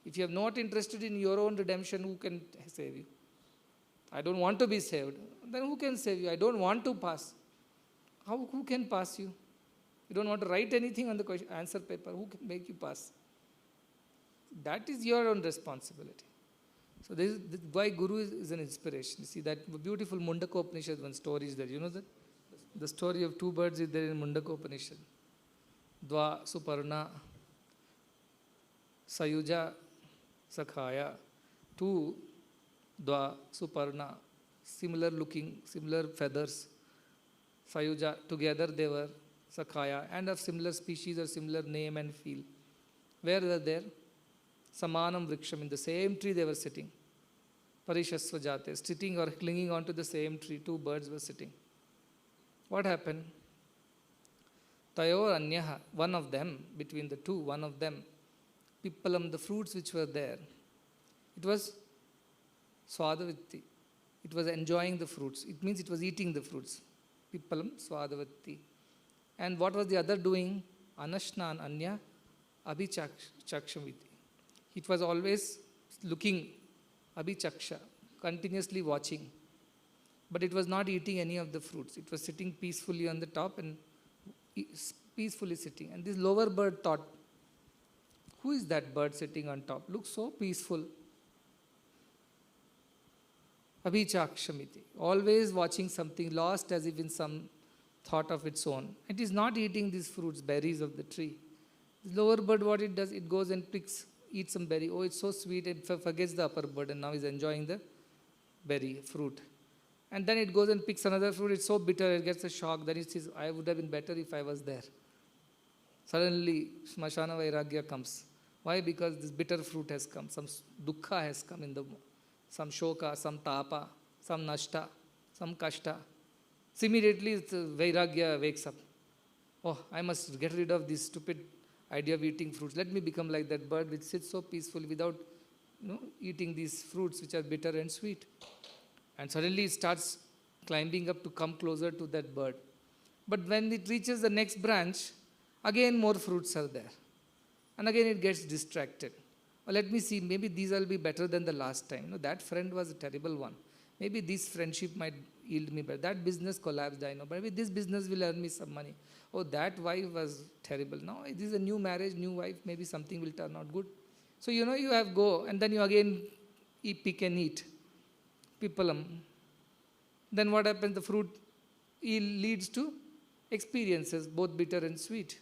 If you are not interested in your own redemption, who can save you? I don't want to be saved. Then who can save you? I don't want to pass. Who can pass you? You don't want to write anything on the question, answer paper. Who can make you pass? That is your own responsibility. So this is why Guru is an inspiration. You see that beautiful Mundaka Upanishad, one story is there. You know that? The story of two birds is there in Mundaka Upanishad. Dva Suparna Sayuja Sakhaya. Two Dva Suparna, similar looking, similar feathers. Sayuja, together they were Sakhaya, and of similar species or similar name and feel. Where were they? Samanam Vriksham, in the same tree they were sitting. Parishasva Jate, sitting or clinging onto the same tree. Two birds were sitting. What happened? Tayor Anyaha, one of them, between the two, one of them, Pippalam, the fruits which were there, it was Swadavatti. It was enjoying the fruits. It means it was eating the fruits. Pippalam, Swadavatti. And what was the other doing? Anashnan Anya Abhichakshamiti. It was always looking, Abhichaksha, continuously watching. But it was not eating any of the fruits. It was sitting peacefully on the top and peacefully sitting. And this lower bird thought, who is that bird sitting on top? Looks so peaceful. Abhichakshamiti. Always watching something, lost as if in some thought of its own. It is not eating these fruits, berries of the tree. This lower bird, what it does, it goes and eats some berry. Oh, it's so sweet, it forgets the upper bird and now is enjoying the berry, fruit. And then it goes and picks another fruit, it's so bitter, it gets a shock. Then it says, I would have been better if I was there. Suddenly, Smashana Vairagya comes. Why? Because this bitter fruit has come. Some dukkha has come in some shoka, some tapa, some nashta, some kashta. So immediately Vairagya wakes up. Oh, I must get rid of this stupid idea of eating fruits. Let me become like that bird which sits so peacefully without eating these fruits which are bitter and sweet. And suddenly it starts climbing up to come closer to that bird. But when it reaches the next branch, again more fruits are there. And again it gets distracted. Well, let me see, maybe these will be better than the last time. That friend was a terrible one. Maybe this friendship might yield me better. That business collapsed, I know. But maybe this business will earn me some money. Oh, that wife was terrible. Now, this is a new marriage, new wife. Maybe something will turn out good. So you have go, and then you again pick and eat. Pipalam. Then what happens? The fruit leads to experiences, both bitter and sweet.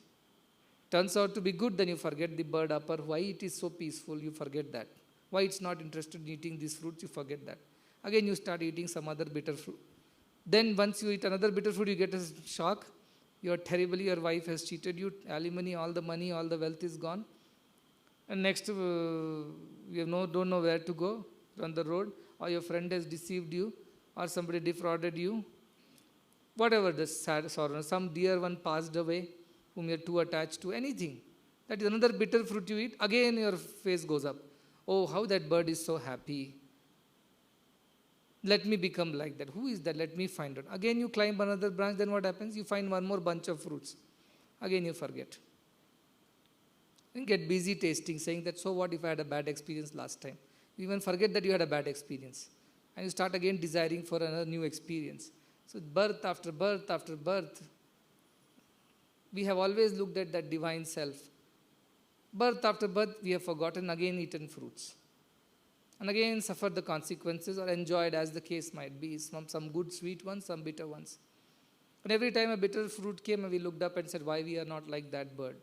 Turns out to be good, then you forget the bird upper. Why it is so peaceful, you forget that. Why it's not interested in eating these fruits, you forget that. Again you start eating some other bitter fruit. Then once you eat another bitter fruit, you get a shock. You are terribly, your wife has cheated you, alimony, all the money, all the wealth is gone. And next, you don't know where to go on the road, or your friend has deceived you, or somebody defrauded you. Whatever the sad sorrow, some dear one passed away, whom you are too attached to, anything. That is another bitter fruit you eat, again your face goes up. Oh, how that bird is so happy. Let me become like that. Who is that? Let me find out. Again you climb another branch, then what happens? You find one more bunch of fruits. Again you forget. And get busy tasting, saying that, so what if I had a bad experience last time? You even forget that you had a bad experience. And you start again desiring for another new experience. So birth after birth after birth, we have always looked at that divine self. Birth after birth, we have forgotten, again eaten fruits. And again suffered the consequences, or enjoyed, as the case might be, some good sweet ones, some bitter ones. And every time a bitter fruit came, we looked up and said, why we are not like that bird?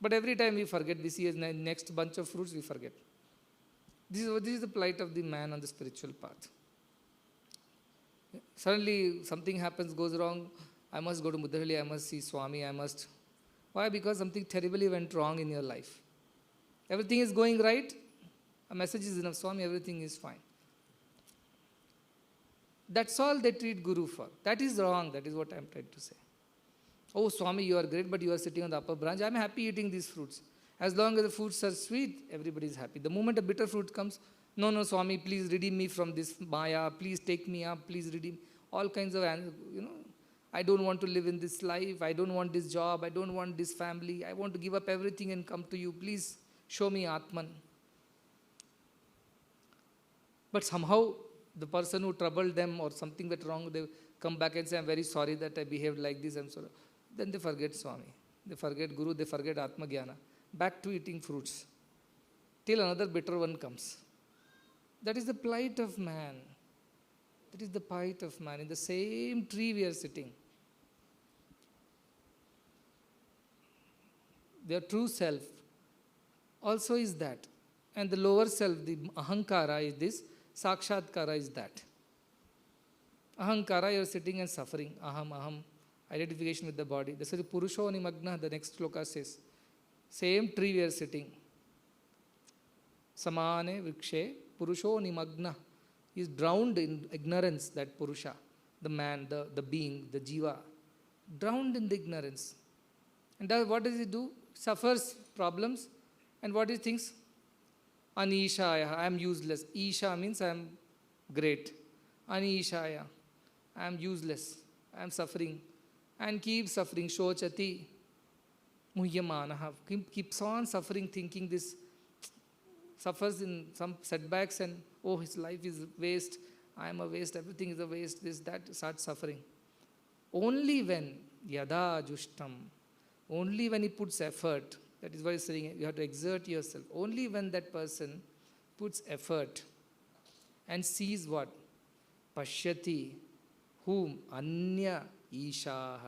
But every time we forget, we see a next bunch of fruits, we forget. This is the plight of the man on the spiritual path. Suddenly something happens, goes wrong. I must go to Mudrahalli, I must see Swami, I must. Why? Because something terribly went wrong in your life. Everything is going right. A message is enough, Swami, everything is fine. That's all they treat Guru for. That is wrong. That is what I am trying to say. Oh, Swami, you are great, but you are sitting on the upper branch. I am happy eating these fruits. As long as the fruits are sweet, everybody is happy. The moment a bitter fruit comes, no, Swami, please redeem me from this Maya. Please take me up. Please redeem. All kinds of, I don't want to live in this life. I don't want this job. I don't want this family. I want to give up everything and come to you. Please show me Atman. But somehow, the person who troubled them or something went wrong, they come back and say, I'm very sorry that I behaved like this. I'm sorry. Then they forget Swami. They forget Guru. They forget Atma Jnana. Back to eating fruits. Till another bitter one comes. That is the plight of man. That is the plight of man. In the same tree we are sitting. Their true self also is that. And the lower self, the ahankara is this. Sakshatkara is that. Ahankara, you are sitting and suffering. Aham. Identification with the body. This is Purusho Nimagna, the next sloka says. Same tree we are sitting. Samane Vrikshe Purusho Nimagna. He is drowned in ignorance, that Purusha. The man, the being, the jiva. Drowned in the ignorance. And what does he do? Suffers problems. And what he thinks? Anishaya, I am useless. Isha means I am great. Anishaya, I am useless. I am suffering. And keeps suffering. Shochati. Muhyamanaha. Keeps on suffering, thinking this. Suffers in some setbacks and, oh, his life is waste. I am a waste. Everything is a waste. This, that. Starts suffering. Only when, yada jushtam. Only when he puts effort. That is why he's saying you have to exert yourself. Only when that person puts effort and sees what? Pashyati, whom? Anya Isha.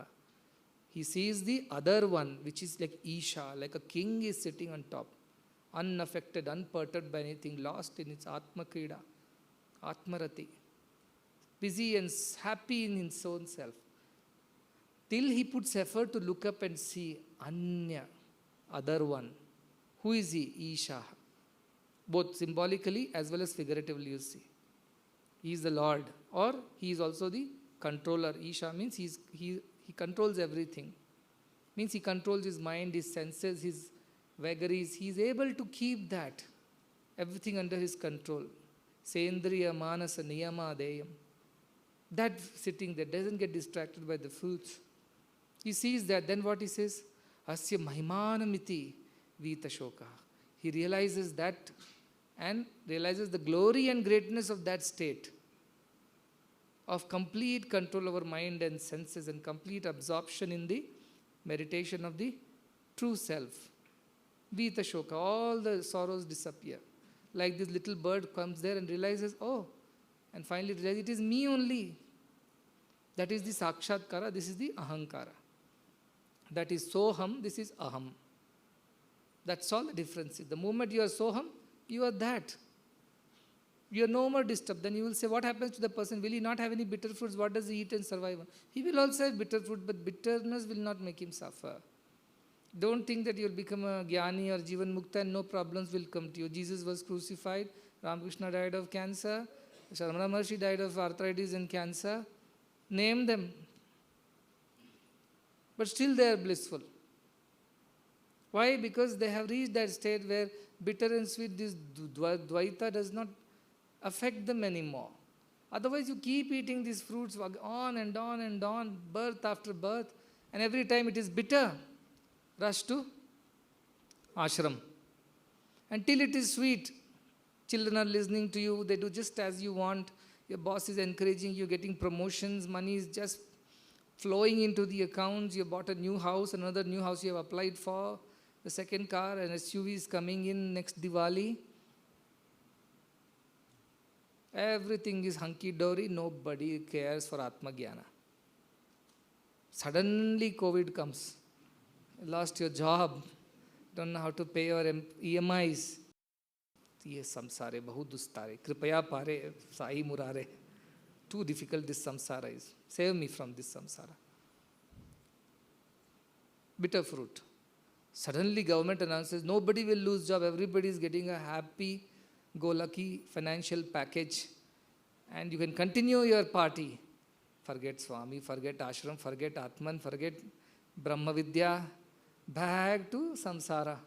He sees the other one, which is like Isha, like a king is sitting on top, unaffected, unperturbed by anything, lost in its Atma Krida, Atmarati, busy and happy in his own self. Till he puts effort to look up and see Anya, other one. Who is he? Isha. Both symbolically as well as figuratively, you see. He is the Lord, or he is also the controller. Isha means he controls everything. Means he controls his mind, his senses, his vagaries. He is able to keep that, everything under his control. Sendriya Manasa Niyama Deyam. That sitting there doesn't get distracted by the fruits. He sees that, then what he says? Asya Mahimanamiti Vita Shoka. He realizes that and realizes the glory and greatness of that state of complete control over mind and senses and complete absorption in the meditation of the true self. Vita shoka, all the sorrows disappear. Like this little bird comes there and realizes, oh, and finally realizes it is me only. That is the sakshatkara, this is the ahankara. That is soham, this is aham. That's all the difference. The moment you are soham, you are that. You are no more disturbed. Then you will say, what happens to the person? Will he not have any bitter fruits? What does he eat and survive on? He will also have bitter fruit, but bitterness will not make him suffer. Don't think that you will become a Jnani or Jivan Mukta and no problems will come to you. Jesus was crucified. Ramakrishna died of cancer. Ramana Maharshi died of arthritis and cancer. Name them. But still they are blissful. Why? Because they have reached that state where bitter and sweet, this Dvaita does not affect them anymore. Otherwise you keep eating these fruits on and on and on, birth after birth, and every time it is bitter. Rush to ashram. Until it is sweet. Children are listening to you, they do just as you want. Your boss is encouraging you, getting promotions, money is just flowing into the accounts. You bought a new house, another new house you have applied for, the second car, an SUV is coming in next Diwali. Everything is hunky-dory, nobody cares for Atma Jnana. Suddenly COVID comes. You lost your job, don't know how to pay your EMIs. Ye samsare bahut dustare, kripaya pare, sai murare. Too difficult this samsara is. Save me from this samsara. Bitter fruit. Suddenly government announces nobody will lose job, everybody is getting a happy, go lucky financial package and you can continue your party. Forget Swami, forget ashram, forget Atman, forget Brahma Vidya, back to samsara,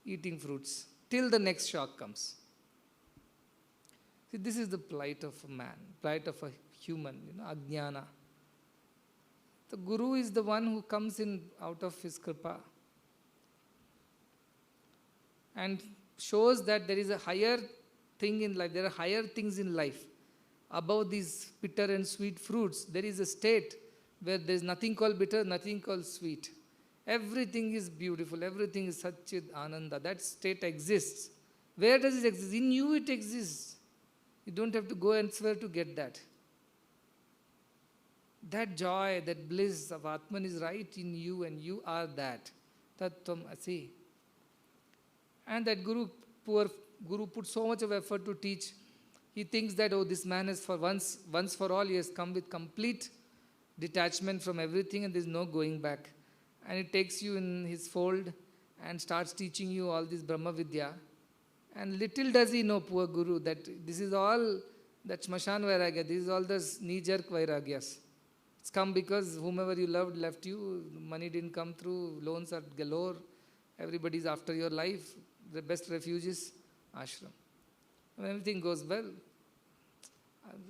eating fruits, till the next shock comes. See, this is the plight of a man, plight of a human, ajnana. The Guru is the one who comes in out of his kripa and shows that there is a higher thing in life, there are higher things in life. Above these bitter and sweet fruits, there is a state where there is nothing called bitter, nothing called sweet. Everything is beautiful, everything is Satchit Ananda. That state exists. Where does it exist? In you it exists. You don't have to go elsewhere to get that. That joy, that bliss of Atman is right in you and you are that. Tattvam Asi. And that poor Guru put so much of effort to teach. He thinks that, oh, this man is for once for all, he has come with complete detachment from everything and there is no going back. And it takes you in his fold and starts teaching you all this Brahma Vidya. And little does he know, poor Guru, that this is all that Shmashan Vairagya, this is all the knee-jerk Vairagyas. It's come because whomever you loved left you, money didn't come through, loans are galore, everybody is after your life, the best refuge is ashram. When everything goes well,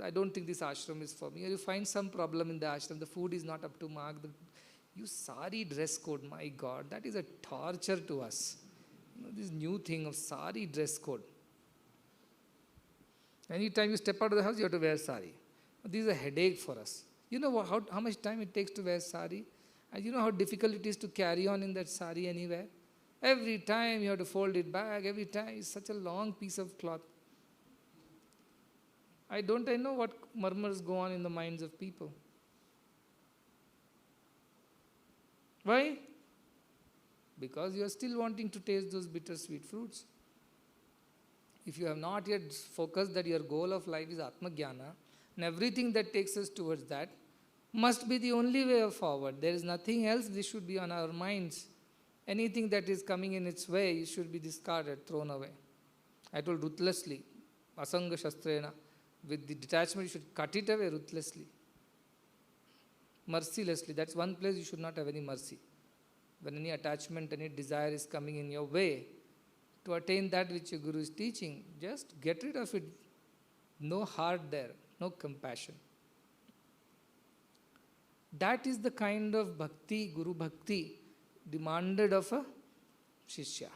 I don't think this ashram is for me. Or you find some problem in the ashram, the food is not up to mark, you sari dress code, my God, that is a torture to us. This new thing of sari dress code. Anytime you step out of the house, you have to wear sari. This is a headache for us. You know how much time it takes to wear sari? And you know how difficult it is to carry on in that sari anywhere? Every time you have to fold it back, every time it's such a long piece of cloth. I know what murmurs go on in the minds of people. Why? Because you are still wanting to taste those bittersweet fruits. If you have not yet focused that your goal of life is Atma Jnana, and everything that takes us towards that must be the only way forward. There is nothing else. This should be on our minds. Anything that is coming in its way should be discarded, thrown away. I told ruthlessly, asanga shastrena, with the detachment you should cut it away ruthlessly. Mercilessly, that's one place you should not have any mercy. When any attachment, any desire is coming in your way, to attain that which your Guru is teaching, just get rid of it. No heart there, no compassion. That is the kind of bhakti, Guru bhakti, demanded of a Shishya.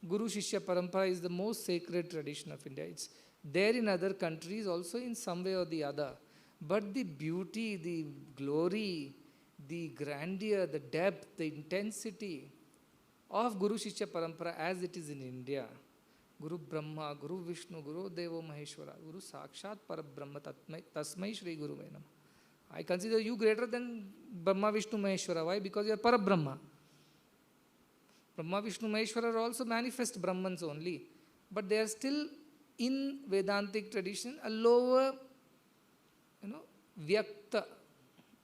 Guru Shishya Parampara is the most sacred tradition of India. It's there in other countries also in some way or the other. But the beauty, the glory, the grandeur, the depth, the intensity of Guru Shishya Parampara as it is in India. Guru Brahma, Guru Vishnu, Guru Devo Maheshwara, Guru Sakshat Parabrahma Tasmai Shri Guru Venam. I consider you greater than Brahma, Vishnu, Maheshwara. Why? Because you are Parabrahma. Brahma, Vishnu, Maheshwara are also manifest Brahmans only. But they are still in Vedantic tradition a lower, Vyakta.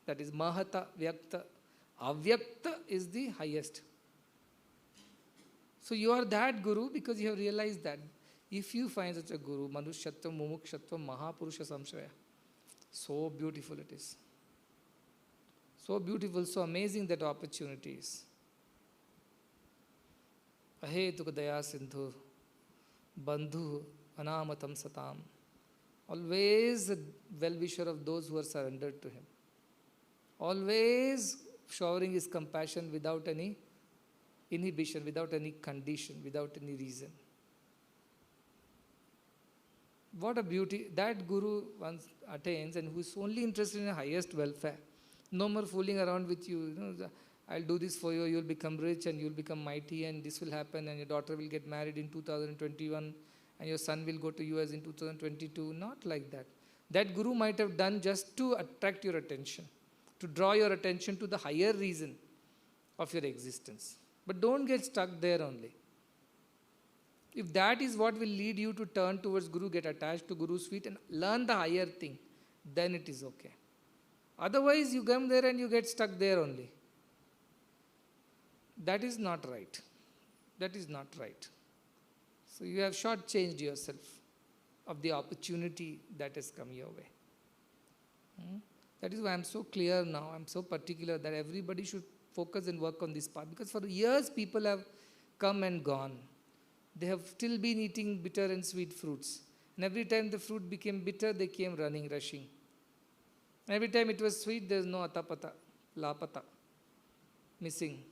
That is Mahata, Vyakta. Avyakta is the highest. So you are that Guru because you have realized that. If you find such a Guru, Manushyatva, Mumukshatva, Mahapurusha Samshraya, so beautiful it is. So beautiful, so amazing that opportunity is. Ahetuka Daya Sindhu, Bandhu, Anamatam Satam. Always a well-wisher of those who are surrendered to him. Always showering his compassion without any inhibition, without any condition, without any reason. What a beauty that Guru once attains, and who is only interested in the highest welfare. No more fooling around with you. I'll do this for you, you'll become rich and you'll become mighty and this will happen and your daughter will get married in 2021 and your son will go to US in 2022. Not like that. That Guru might have done just to attract your attention, to draw your attention to the higher reason of your existence. But don't get stuck there only. If that is what will lead you to turn towards Guru, get attached to Guru's feet and learn the higher thing, then it is okay. Otherwise, you come there and you get stuck there only. That is not right. That is not right. So you have shortchanged yourself of the opportunity that has come your way. That is why I am so clear now, I am so particular that everybody should focus and work on this path. Because for years people have come and gone. They have still been eating bitter and sweet fruits. And every time the fruit became bitter, they came running, rushing. Every time it was sweet, there is no atapata, lapata, missing.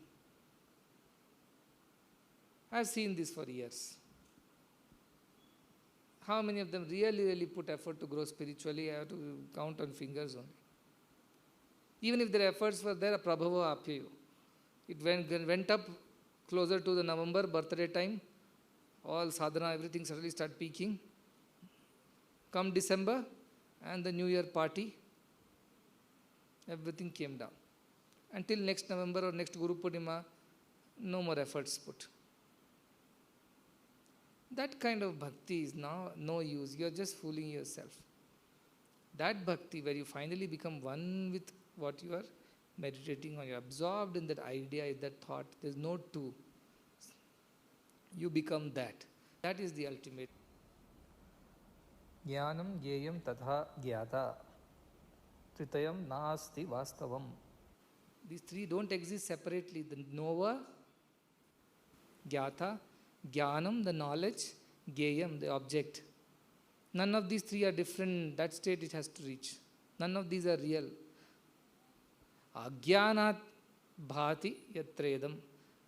I have seen this for years. How many of them really put effort to grow spiritually? I have to count on fingers only. Even if their efforts were there, Prabhava Apyayu. It went up closer to the November birthday time. All sadhana, everything suddenly started peaking. Come December and the New Year party, everything came down. Until next November or next Guru Purnima, no more efforts put. That kind of bhakti is now no use. You are just fooling yourself. That bhakti where you finally become one with what you are meditating on, you are absorbed in that idea, in that thought. There is no two. You become that. That is the ultimate. Jnanam jneyam tatha jnata tritayam nasti vastavam. These three don't exist separately. The knower, jnata, jnanam, the knowledge, jneyam, the object. None of these three are different. That state it has to reach. None of these are real. Ajnanat bhati yatredam.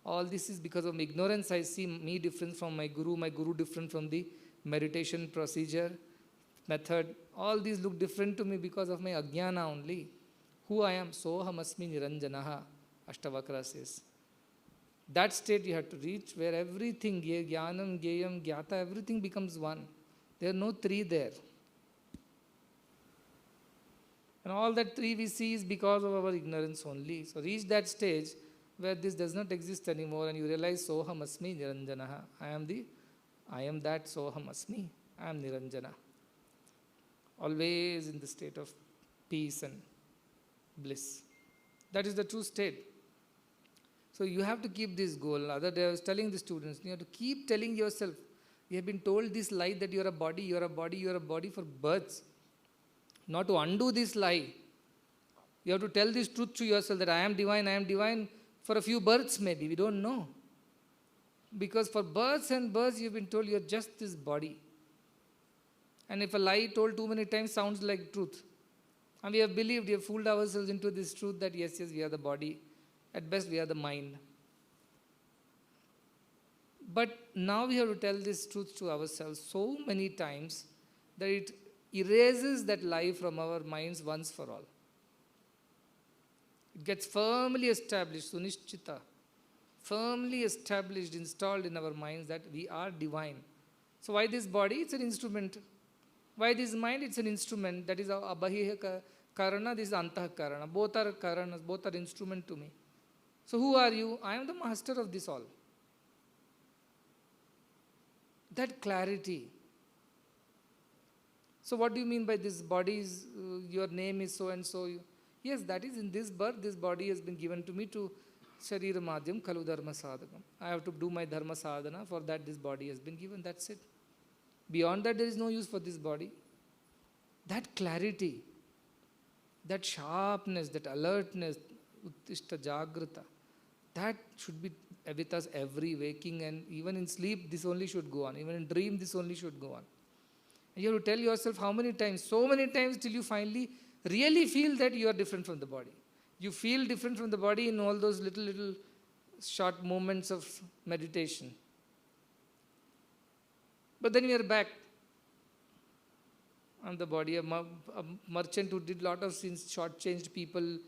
All this is because of ignorance. I see me different from my Guru different from the meditation procedure, method. All these look different to me because of my ajnana only. Who I am, soham asmi niranjanaha, Ashtavakra says. That state you have to reach where everything, jnanam, jneyam, jnata, everything becomes one. There are no three there. And all that three we see is because of our ignorance only. So reach that stage where this does not exist anymore and you realize soham asmi niranjanaha. I am that soham asmi. I am niranjana. Always in the state of peace and bliss. That is the true state. So you have to keep this goal. Other day I was telling the students, you have to keep telling yourself, you have been told this lie that you are a body, you are a body, you are a body for births. Not to undo this lie. You have to tell this truth to yourself that I am divine for a few births maybe, we don't know. Because for births and births you've been told you are just this body. And if a lie told too many times sounds like truth. And we have believed, we have fooled ourselves into this truth that yes, we are the body. At best we are the mind. But now we have to tell this truth to ourselves so many times that it erases that lie from our minds once for all. It gets firmly established, sunishchita. firmly established, installed in our minds that we are divine. So why this body? It's an instrument. Why this mind? It's an instrument. That is abahya karana, this is antah karana. Both are karanas, both are instrument to me. So who are you? I am the master of this all. That clarity. So what do you mean by this body is, your name is so and so? Yes, that is in this birth, this body has been given to me to Sharira Madhyam Kalu Dharma Sadhakam. I have to do my Dharma Sadhana, for that this body has been given, that's it. Beyond that there is no use for this body. That clarity, that sharpness, that alertness, Uttishta Jagrata, that should be with us every waking, and even in sleep this only should go on, even in dream this only should go on. And you have to tell yourself how many times, so many times till you finally really feel that you are different from the body. You feel different from the body in all those little short moments of meditation. But then we are back on the body. A merchant who did lot of sins, shortchanged people,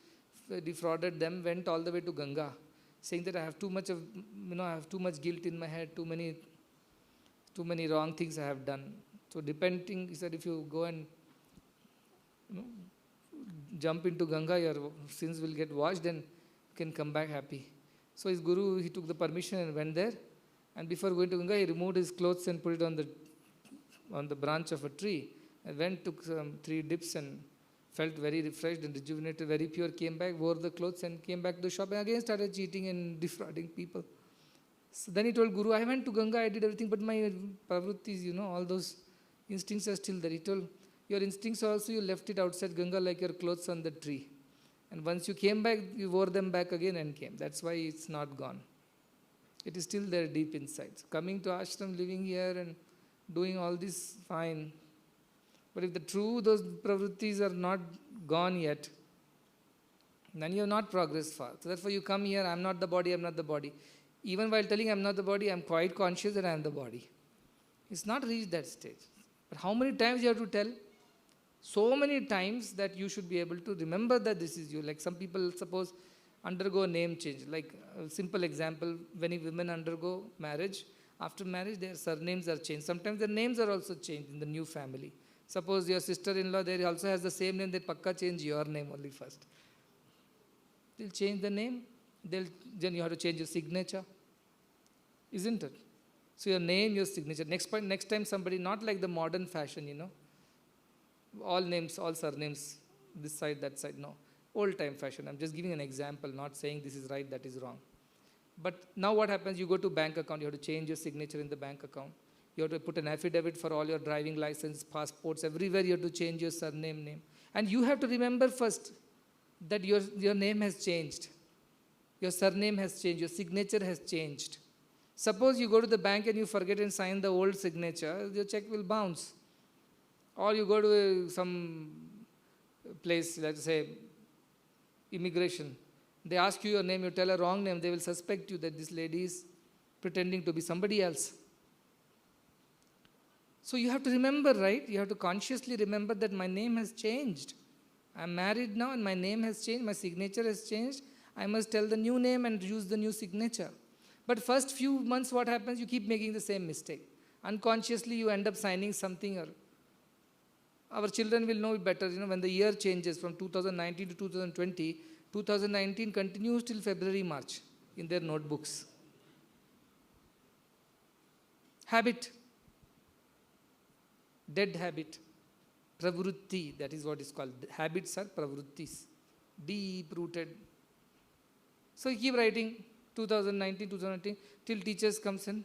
defrauded them, went all the way to Ganga, saying that I have too much guilt in my head, too many wrong things I have done. So repenting, he said, if you go and jump into Ganga, your sins will get washed and you can come back happy. So his guru, he took the permission and went there. And before going to Ganga, he removed his clothes and put it on the branch of a tree. And went, took some 3 dips and felt very refreshed and rejuvenated, very pure, came back, wore the clothes and came back to the shop and again started cheating and defrauding people. So then he told Guru, I went to Ganga, I did everything, but my pravrittis, all those instincts are still there. He told, your instincts also, you left it outside Ganga like your clothes on the tree. And once you came back, you wore them back again and came. That's why it's not gone. It is still there deep inside. So coming to ashram, living here and doing all this, fine. But if those pravrittis are not gone yet, then you have not progressed far. So therefore you come here, I am not the body, I am not the body. Even while telling I am not the body, I am quite conscious that I am the body. It's not reached that stage. But how many times you have to tell? So many times that you should be able to remember that this is you. Like some people, suppose, undergo name change. Like a simple example, when women undergo marriage, after marriage their surnames are changed. Sometimes their names are also changed in the new family. Suppose your sister-in-law there also has the same name, they pakka change your name only first. They'll change the name, then you have to change your signature. Isn't it? So your name, your signature. Next time somebody, not like the modern fashion, all names, all surnames, this side, that side, no. Old time fashion. I'm just giving an example, not saying this is right, that is wrong. But now what happens, you go to bank account, you have to change your signature in the bank account. You have to put an affidavit for all your driving license, passports, everywhere you have to change your surname name. And you have to remember first that your name has changed. Your surname has changed, your signature has changed. Suppose you go to the bank and you forget and sign the old signature, your check will bounce. Or you go to some place, let's say immigration, they ask you your name, you tell a wrong name, they will suspect you that this lady is pretending to be somebody else. So you have to remember, right? You have to consciously remember that my name has changed. I'm married now and my name has changed, my signature has changed. I must tell the new name and use the new signature. But first few months what happens, you keep making the same mistake. Unconsciously you end up signing something. Or our children will know it better, when the year changes from 2019 to 2020, 2019 continues till February, March in their notebooks. Habit. Dead habit. Pravrutti, that is what is called. Habits are pravrittis. Deep rooted. So you keep writing 2019, 2019, till teachers comes and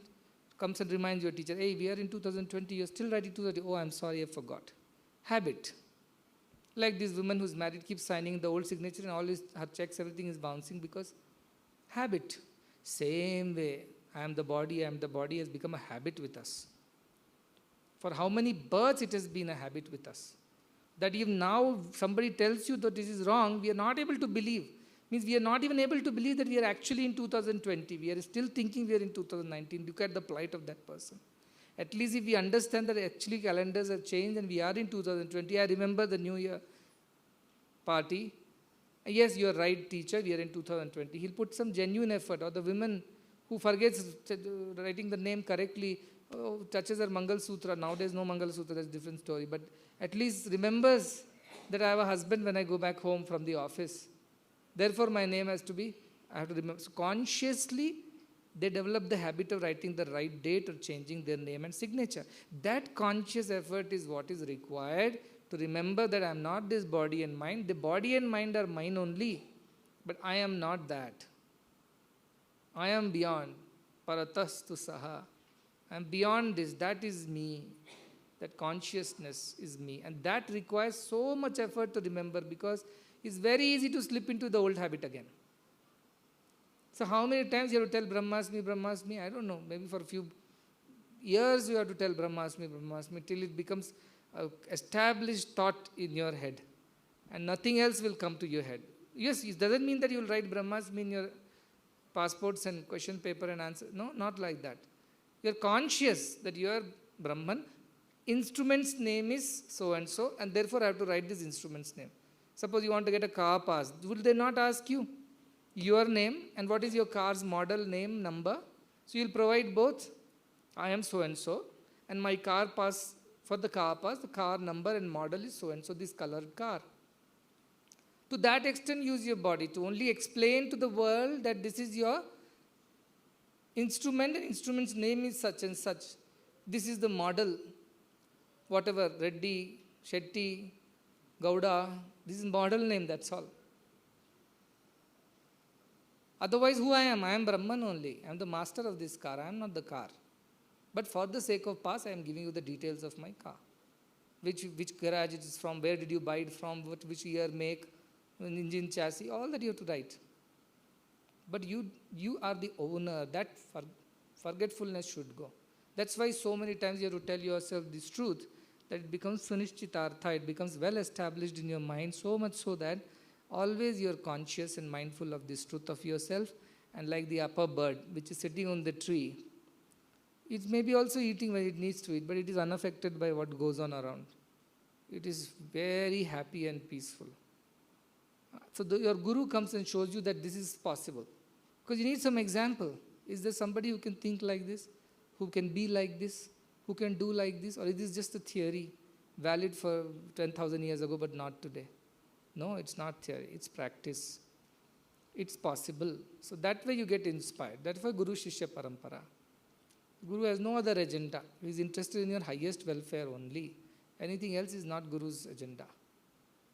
reminds your teacher, hey, we are in 2020, you're still writing 2020. Oh, I'm sorry, I forgot. Habit. Like this woman who's married keeps signing the old signature and all her checks, everything is bouncing because habit. Same way, I am the body has become a habit with us. For how many births it has been a habit with us. That if now somebody tells you that this is wrong, we are not able to believe. Means we are not even able to believe that we are actually in 2020. We are still thinking we are in 2019. Look at the plight of that person. At least if we understand that actually calendars have changed and we are in 2020. I remember the New Year party. Yes, you are right, teacher, we are in 2020. He'll put some genuine effort. Or the women who forgets writing the name correctly, touches her Mangal Sutra. Nowadays, no Mangal Sutra, that's a different story. But at least remembers that I have a husband when I go back home from the office. Therefore, my name has to be, I have to remember. So consciously, they develop the habit of writing the right date or changing their name and signature. That conscious effort is what is required to remember that I am not this body and mind. The body and mind are mine only, but I am not that. I am beyond. Paratastu saha. I am beyond this. That is me. That consciousness is me. And that requires so much effort to remember, because it's very easy to slip into the old habit again. So how many times you have to tell Brahmasmi, Brahmasmi? I don't know. Maybe for a few years you have to tell Brahmasmi, Brahmasmi, till it becomes an established thought in your head. And nothing else will come to your head. Yes, it doesn't mean that you will write Brahmasmi in your passports and question paper and answer. No, not like that. You are conscious that you are Brahman. Instrument's name is so and so, and therefore I have to write this instrument's name. Suppose you want to get a car pass. Will they not ask you your name and what is your car's model, name, number? So you will provide both. I am so and my car pass, for the car pass, the car number and model is so and so, this colored car. To that extent, use your body to only explain to the world that this is your instrument and instrument's name is such and such. This is the model. Whatever, Reddy, Shetty, Gowda, this is model name, that's all. Otherwise, who I am? I am Brahman only. I am the master of this car. I am not the car. But for the sake of pass, I am giving you the details of my car. Which garage it is from, where did you buy it from, which year, make, engine, chassis, all that you have to write. But you are the owner. That forgetfulness should go. That's why so many times you have to tell yourself this truth, that it becomes sunishchitartha, it becomes well established in your mind, so much so that always you are conscious and mindful of this truth of yourself. And like the upper bird, which is sitting on the tree, it may be also eating when it needs to eat, but it is unaffected by what goes on around. It is very happy and peaceful. So your guru comes and shows you that this is possible. Because you need some example. Is there somebody who can think like this? Who can be like this? Who can do like this? Or is this just a theory valid for 10,000 years ago but not today? No, it's not theory. It's practice. It's possible. So that way you get inspired. That's why Guru Shishya Parampara. Guru has no other agenda. He is interested in your highest welfare only. Anything else is not Guru's agenda.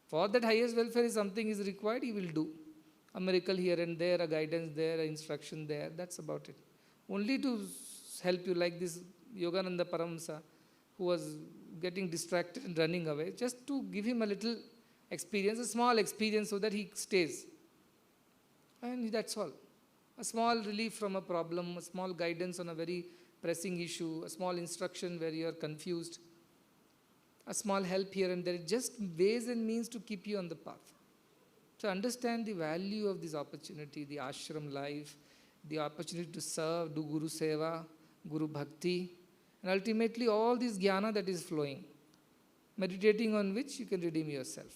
For that highest welfare, if something is required, he will do. A miracle here and there, a guidance there, an instruction there, that's about it. Only to help you, like this Yogananda Paramhamsa, who was getting distracted and running away, just to give him a little experience, a small experience, so that he stays. And that's all. A small relief from a problem, a small guidance on a very pressing issue, a small instruction where you are confused, a small help here and there, just ways and means to keep you on the path. So understand the value of this opportunity, the ashram life, the opportunity to serve, do Guru Seva, Guru Bhakti, and ultimately all this jnana that is flowing, meditating on which you can redeem yourself.